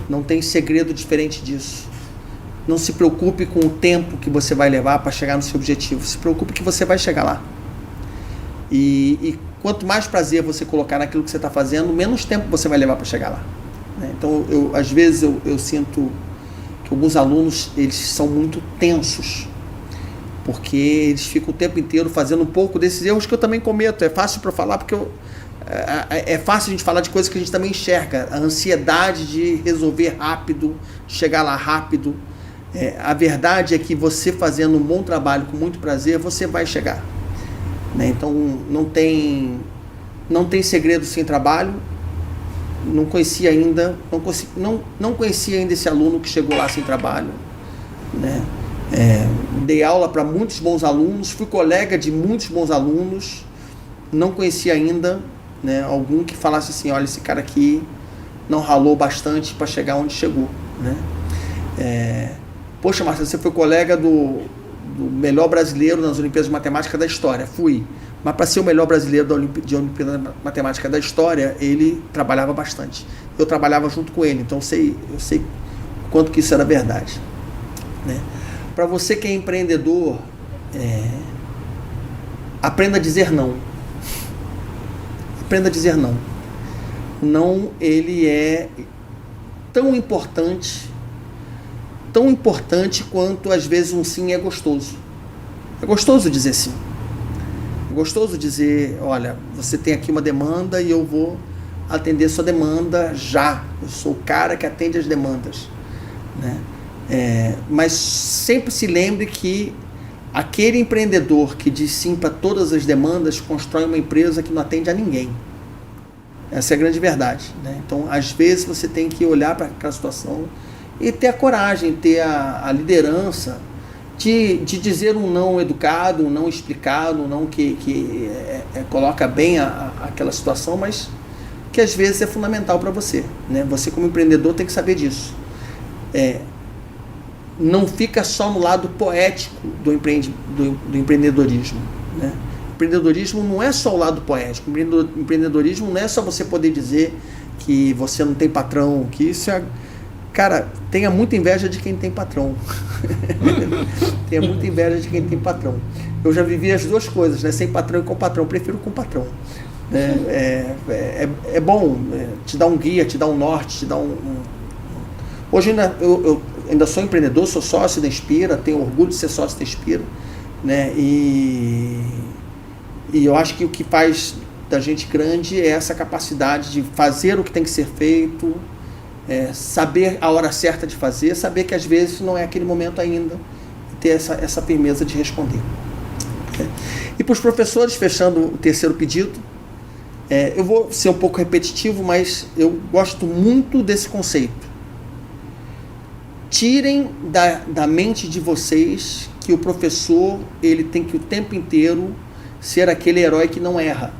B: Não tem segredo diferente disso. Não se preocupe com o tempo que você vai levar para chegar no seu objetivo. Se preocupe que você vai chegar lá. E quanto mais prazer você colocar naquilo que você está fazendo, menos tempo você vai levar para chegar lá. Né? Então, às vezes, eu sinto que alguns alunos, eles são muito tensos, porque eles ficam o tempo inteiro fazendo um pouco desses erros que eu também cometo. É fácil para falar, porque é fácil a gente falar de coisas que a gente também enxerga. A ansiedade de resolver rápido, de chegar lá rápido. A verdade é que você fazendo um bom trabalho com muito prazer, você vai chegar. Né? Então, não tem segredo sem trabalho. Não conhecia ainda esse aluno que chegou lá sem trabalho. Né? Dei aula para muitos bons alunos, fui colega de muitos bons alunos, não conhecia ainda, né, algum que falasse assim, olha, esse cara aqui não ralou bastante para chegar onde chegou. Né? Poxa, Marcelo, você foi colega do melhor brasileiro nas Olimpíadas de Matemática da história. Fui. Mas para ser o melhor brasileiro de Olimpíada de Matemática da história, ele trabalhava bastante. Eu trabalhava junto com ele, então eu sei quanto que isso era verdade. Né? Para você que é empreendedor, aprenda a dizer não. Aprenda a dizer não. Não, ele é tão importante quanto às vezes um sim é gostoso. É gostoso dizer sim. É gostoso dizer, olha, você tem aqui uma demanda e eu vou atender sua demanda já. Eu sou o cara que atende as demandas. Né? Mas sempre se lembre que aquele empreendedor que diz sim para todas as demandas constrói uma empresa que não atende a ninguém. Essa é a grande verdade. Né? Então, às vezes, você tem que olhar para aquela situação e ter a coragem, ter a liderança de dizer um não educado, um não explicado, um não que coloca bem aquela situação, mas que às vezes é fundamental para você. Né? Você, como empreendedor, tem que saber disso. Não fica só no lado poético do empreendedorismo. Né? Empreendedorismo não é só o lado poético. Empreendedorismo não é só você poder dizer que você não tem patrão, que isso é... Cara, tenha muita inveja de quem tem patrão. Tenha muita inveja de quem tem patrão. Eu já vivi as duas coisas, né? Sem patrão e com patrão. Prefiro com patrão. É bom te dar um guia, te dar um norte, te dar Hoje eu ainda sou empreendedor, sou sócio da Inspira, tenho orgulho de ser sócio da Inspira, né? E eu acho que o que faz da gente grande é essa capacidade de fazer o que tem que ser feito, saber a hora certa de fazer, saber que às vezes não é aquele momento ainda, e ter essa firmeza de responder. E para os professores, fechando o terceiro pedido, eu vou ser um pouco repetitivo, mas eu gosto muito desse conceito. Tirem da mente de vocês que o professor ele tem que o tempo inteiro ser aquele herói que não erra.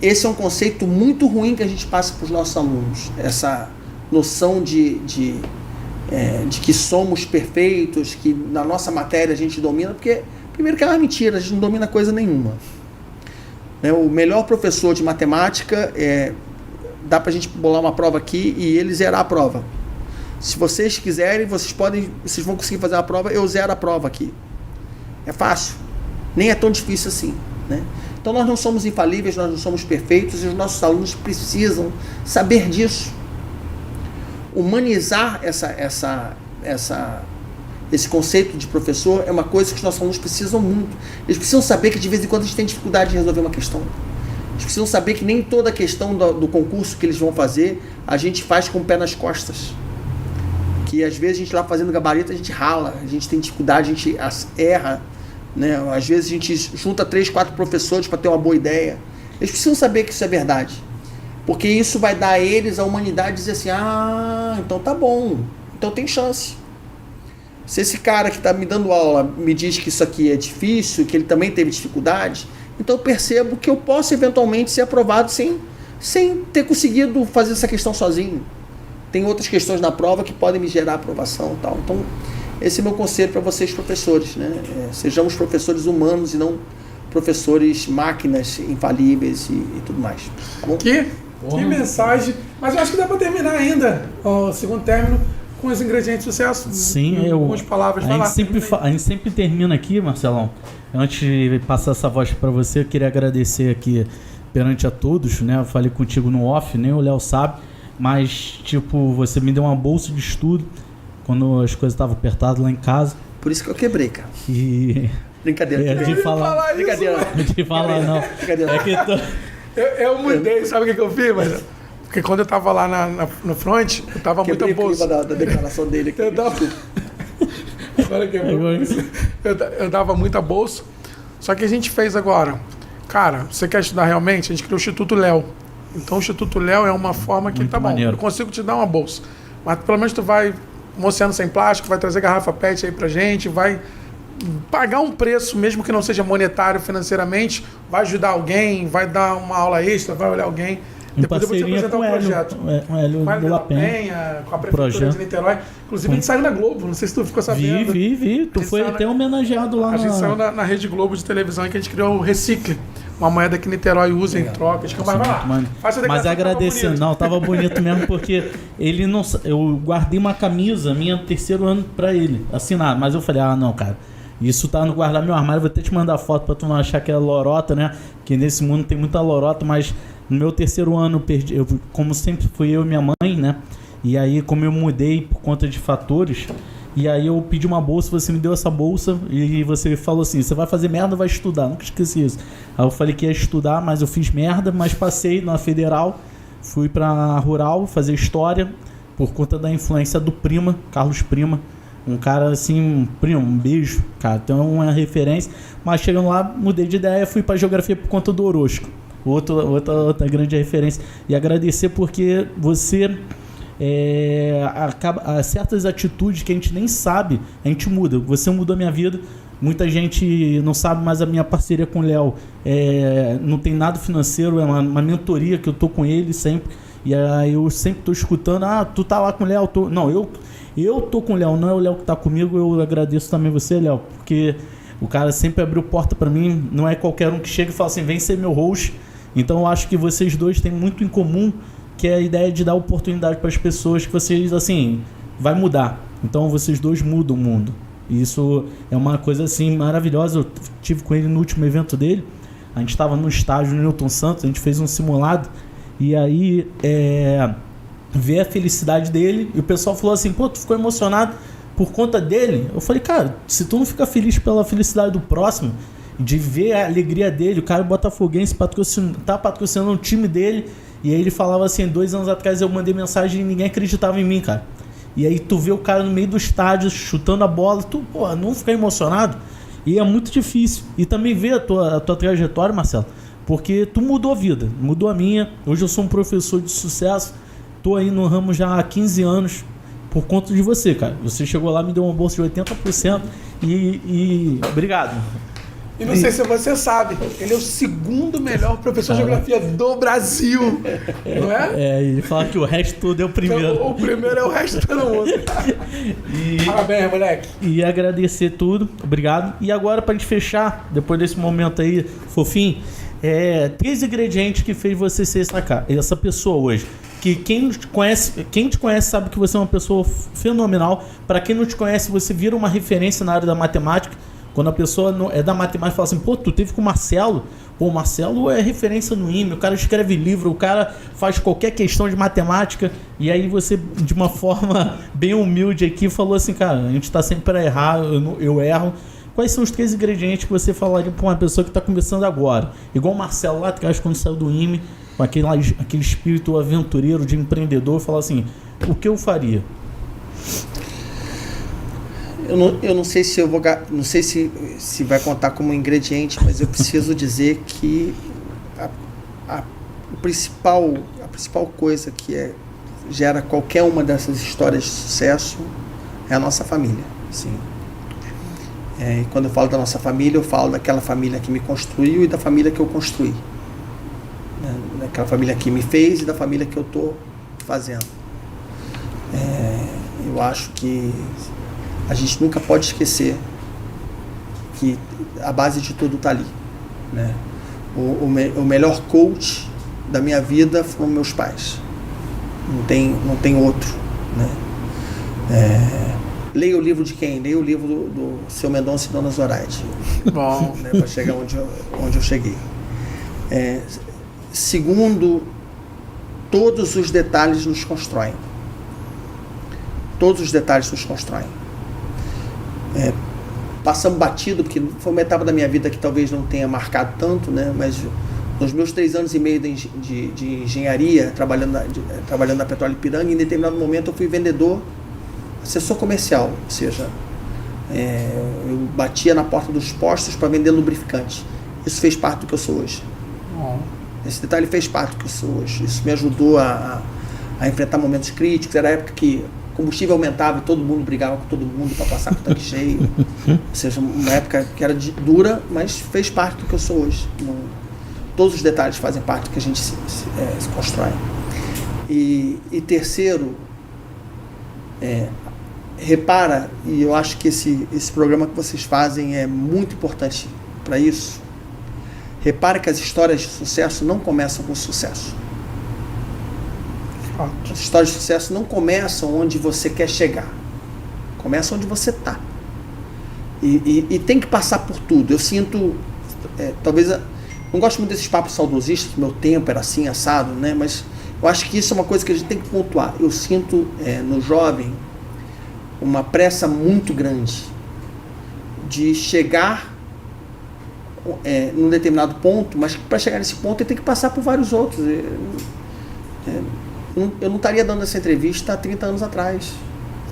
B: Esse é um conceito muito ruim que a gente passa para os nossos alunos. Essa noção de que somos perfeitos, que na nossa matéria a gente domina, porque, primeiro que é uma mentira, a gente não domina coisa nenhuma. O melhor professor de matemática, dá para a gente bolar uma prova aqui e ele zerar a prova. Se vocês quiserem, vocês vão conseguir fazer a prova, eu zero a prova aqui. É fácil. Nem é tão difícil assim. Né? Então nós não somos infalíveis, nós não somos perfeitos e os nossos alunos precisam saber disso. Humanizar esse conceito de professor é uma coisa que os nossos alunos precisam muito. Eles precisam saber que de vez em quando a gente tem dificuldade de resolver uma questão. Eles precisam saber que nem toda questão do concurso que eles vão fazer a gente faz com o pé nas costas. Que às vezes a gente lá fazendo gabarito, a gente rala, a gente tem dificuldade, a gente erra, né? Às vezes a gente junta 3, 4 professores para ter uma boa ideia. Eles precisam saber que isso é verdade, porque isso vai dar a eles a humanidade dizer assim, então tá bom, então tem chance. Se esse cara que está me dando aula me diz que isso aqui é difícil, que ele também teve dificuldade, então eu percebo que eu posso eventualmente ser aprovado sem ter conseguido fazer essa questão sozinho. tem outras questões na prova que podem me gerar aprovação e tal. Então, esse é o meu conselho para vocês, professores, né? Sejamos professores humanos e não professores máquinas infalíveis e tudo mais. Tá bom?
C: Que mensagem. Mas eu acho que dá para terminar ainda o segundo término com os ingredientes de sucesso.
A: Sim,
C: com as palavras.
A: A gente sempre termina aqui, Marcelão. Antes de passar essa voz para você, eu queria agradecer aqui perante a todos, né? Eu falei contigo no off, nem o Léo sabe, mas tipo, você me deu uma bolsa de estudo quando as coisas estavam apertadas lá em casa.
B: Por isso que eu quebrei, cara.
A: E
B: brincadeira.
A: De falar
B: brincadeira.
A: De falar não.
B: Brincadeira.
A: É que
C: eu mudei, sabe o que eu fiz? Mas, porque quando eu tava lá no front, eu tava
B: Quebrei
C: muito bolsa.
B: da declaração dele aqui.
C: Agora quebrou. Eu dava muita bolsa. Só que a gente fez agora. Cara, você quer estudar realmente? A gente criou o Instituto Léo. Então o Instituto Léo é uma forma que,
A: muito
C: tá bom,
A: maneiro.
C: eu consigo te dar uma bolsa. Mas pelo menos tu vai um oceano sem plástico, vai trazer garrafa PET aí pra gente, vai pagar um preço, mesmo que não seja monetário financeiramente, vai ajudar alguém, vai dar uma aula extra, vai olhar alguém. Depois eu vou te apresentar um projeto.
A: Com o Hélio
C: Vai
A: do La
C: da Penha, com a Prefeitura de Niterói. Inclusive, a gente saiu na Globo, não sei se tu ficou sabendo.
A: Vi. Tu foi até homenageado lá
C: A gente saiu na Rede Globo de televisão em que a gente criou o Recicle, uma moeda que Niterói usa em troca. Mas vai lá, faça a declaração.
A: Mas agradecendo, não, tava bonito mesmo, porque ele não. Eu guardei uma camisa minha terceiro ano pra ele assinar, mas eu falei, não, cara. Isso tá no guardar meu armário, vou até te mandar foto pra tu não achar que é lorota, né? Que nesse mundo tem muita lorota, mas no meu terceiro ano, como sempre fui eu e minha mãe, né? E aí, como eu mudei por conta de fatores, e aí eu pedi uma bolsa, você me deu essa bolsa e você falou assim, você vai fazer merda ou vai estudar? Nunca esqueci isso. Aí eu falei que ia estudar, mas eu fiz merda, mas passei na Federal, fui pra Rural fazer História, por conta da influência do Prima, Carlos Prima. Um cara assim, um beijo, cara, então é uma referência. Mas chegando lá, mudei de ideia, fui pra Geografia por conta do Orozco. Outra grande referência. E agradecer porque você certas atitudes que a gente nem sabe, a gente muda. Você mudou a minha vida. Muita gente não sabe, mas a minha parceria com o Léo não tem nada financeiro, é uma mentoria que eu tô com ele sempre. E aí eu sempre tô escutando, tu tá lá com o Léo. Não, eu tô com o Léo, não é o Léo que tá comigo. Eu agradeço também você, Léo, porque o cara sempre abriu porta pra mim. Não é qualquer um que chega e fala assim, vem ser meu host. Então eu acho que vocês dois têm muito em comum, que é a ideia de dar oportunidade para as pessoas, que vocês, assim, vai mudar. Então vocês dois mudam o mundo. E isso é uma coisa, assim, maravilhosa. Eu tive com ele no último evento dele. A gente estava no estágio no Newton Santos, a gente fez um simulado. E aí, ver a felicidade dele. E o pessoal falou assim, pô, tu ficou emocionado por conta dele? Eu falei, cara, se tu não fica feliz pela felicidade do próximo, de ver a alegria dele, o cara botafoguense tá patrocinando o time dele, e aí ele falava assim, 2 anos atrás eu mandei mensagem e ninguém acreditava em mim, cara. E aí tu vê o cara no meio do estádio chutando a bola, tu, pô, não fica emocionado? E é muito difícil. E também ver a tua trajetória, Marcelo, porque tu mudou a vida, mudou a minha. Hoje eu sou um professor de sucesso, tô aí no ramo já há 15 anos por conta de você, cara. Você chegou lá, me deu uma bolsa de 80% e obrigado.
C: E não sei se você sabe, ele é o segundo melhor professor de geografia do Brasil, não é?
A: Ele fala que o resto tudo é o primeiro.
C: Então, o primeiro é o resto de todo mundo. Parabéns, moleque.
A: E agradecer tudo, obrigado. E agora, pra gente fechar, depois desse momento aí, fofinho, 3 ingredientes que fez você ser essa pessoa hoje. Que quem te conhece sabe que você é uma pessoa fenomenal. Para quem não te conhece, você vira uma referência na área da matemática. Quando a pessoa é da matemática e fala assim, pô, tu teve com o Marcelo? Pô, o Marcelo é referência no IME, o cara escreve livro, o cara faz qualquer questão de matemática. E aí você, de uma forma bem humilde aqui, falou assim, cara, a gente tá sempre para errar, eu erro. Quais são os 3 ingredientes que você falaria para uma pessoa que está começando agora? Igual o Marcelo lá atrás, quando saiu do IME, com aquele espírito aventureiro de empreendedor, falar assim, o que eu faria?
B: Eu não sei se não sei se vai contar como ingrediente, mas eu preciso dizer que a principal coisa que gera qualquer uma dessas histórias de sucesso é a nossa família. Sim. E quando eu falo da nossa família, eu falo daquela família que me construiu e da família que eu construí. Daquela família que me fez e da família que eu estou fazendo. Eu acho que a gente nunca pode esquecer que a base de tudo está ali, né? O melhor coach da minha vida foram meus pais. Não tem outro, né? Leia o livro de quem? Leia o livro do Seu Mendonça e Dona Zoraide.
C: Bom.
B: Né, para chegar onde eu cheguei. Segundo, todos os detalhes nos constroem. Todos os detalhes nos constroem. Passamos batido, porque foi uma etapa da minha vida que talvez não tenha marcado tanto, né? Mas nos meus 3 anos e meio de engenharia, trabalhando na Petróleo Ipiranga, em determinado momento eu fui vendedor, assessor comercial, ou seja, eu batia na porta dos postos para vender lubrificante. Isso fez parte do que eu sou hoje. Esse detalhe fez parte do que eu sou hoje. Isso me ajudou a enfrentar momentos críticos. Era a época que o combustível aumentava e todo mundo brigava com todo mundo para passar com o tanque cheio. Ou seja, uma época que era dura, mas fez parte do que eu sou hoje. Todos os detalhes fazem parte do que a gente se constrói. E terceiro, repara, e eu acho que esse programa que vocês fazem é muito importante para isso. Repara que as histórias de sucesso não começam com sucesso. As histórias de sucesso não começam onde você quer chegar. Começam onde você está. E tem que passar por tudo. Eu sinto, talvez, não gosto muito desses papos saudosistas, que meu tempo era assim, assado, né? Mas eu acho que isso é uma coisa que a gente tem que pontuar. Eu sinto no jovem uma pressa muito grande de chegar num determinado ponto, mas para chegar nesse ponto ele tem que passar por vários outros. Eu não estaria dando essa entrevista há 30 anos atrás.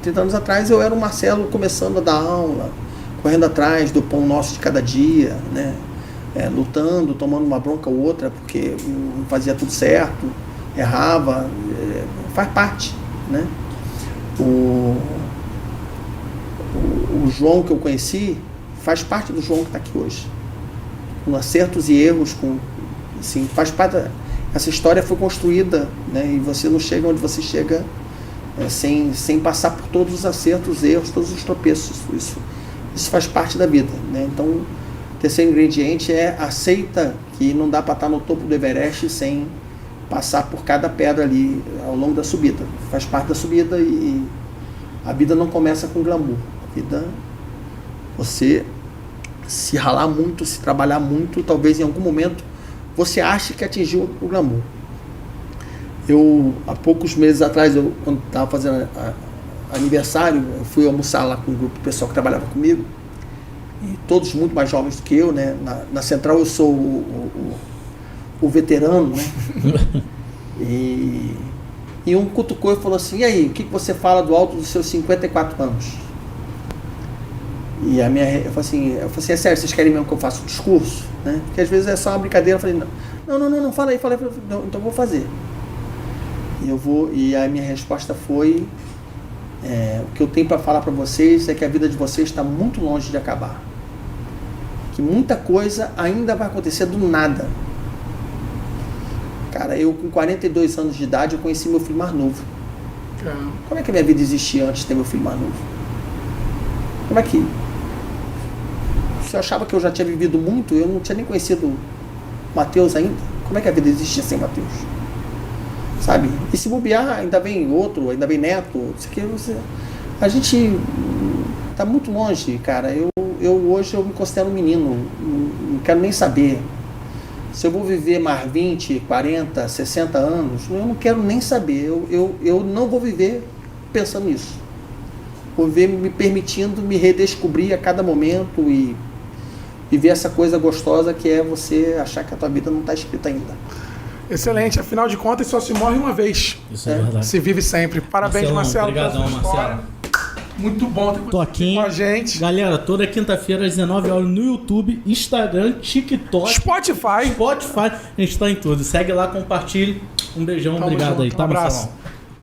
B: 30 anos atrás eu era o Marcelo começando a dar aula, correndo atrás do pão nosso de cada dia, né? Lutando, tomando uma bronca ou outra porque não fazia tudo certo, errava, faz parte, né? O João que eu conheci faz parte do João que está aqui hoje, com acertos e erros, assim, faz parte. Essa história foi construída, né? E você não chega onde você chega sem passar por todos os acertos, erros, todos os tropeços. Isso faz parte da vida, né? Então, o terceiro ingrediente aceita que não dá para estar no topo do Everest sem passar por cada pedra ali ao longo da subida. Faz parte da subida e a vida não começa com glamour. A vida, você se ralar muito, se trabalhar muito, talvez em algum momento você ache que atingiu o glamour. Há poucos meses atrás, quando estava fazendo aniversário, eu fui almoçar lá com um grupo de pessoal que trabalhava comigo, e todos muito mais jovens do que eu, né? Na Central eu sou o veterano, né? E um cutucou e falou assim: e aí, o que você fala do alto dos seus 54 anos? E eu falei assim, é sério, vocês querem mesmo que eu faça um discurso? Né? Porque às vezes é só uma brincadeira. Eu falei, não, fala aí. Não, então eu vou fazer. E a minha resposta foi, o que eu tenho para falar para vocês é que a vida de vocês está muito longe de acabar. Que muita coisa ainda vai acontecer do nada. Cara, eu com 42 anos de idade, eu conheci meu filho mais novo. Como é que a minha vida existia antes de ter meu filho mais novo? Como é que... Se eu achava que eu já tinha vivido muito, eu não tinha nem conhecido Mateus ainda. Como é que a vida existia sem Mateus? Sabe? E se bobear, ainda vem outro, ainda vem neto. A gente tá muito longe, cara. Hoje eu me considero um menino. Não quero nem saber. Se eu vou viver mais 20, 40, 60 anos, eu não quero nem saber. Eu não vou viver pensando nisso. Vou viver me permitindo me redescobrir a cada momento e ver essa coisa gostosa que é você achar que a tua vida não está escrita ainda.
C: Excelente. Afinal de contas, só se morre uma vez.
A: Isso é verdade.
C: Se vive sempre. Parabéns, Marcelo.
A: Obrigadão, Marcelo.
C: Muito bom ter
A: você aqui com
C: a gente.
A: Galera, toda quinta-feira às 19 horas no YouTube, Instagram, TikTok,
C: Spotify.
A: A gente tá em tudo. Segue lá, compartilhe. Um beijão, obrigado
C: junto.
A: aí. Tá,
C: um abraço.
A: Marcelão?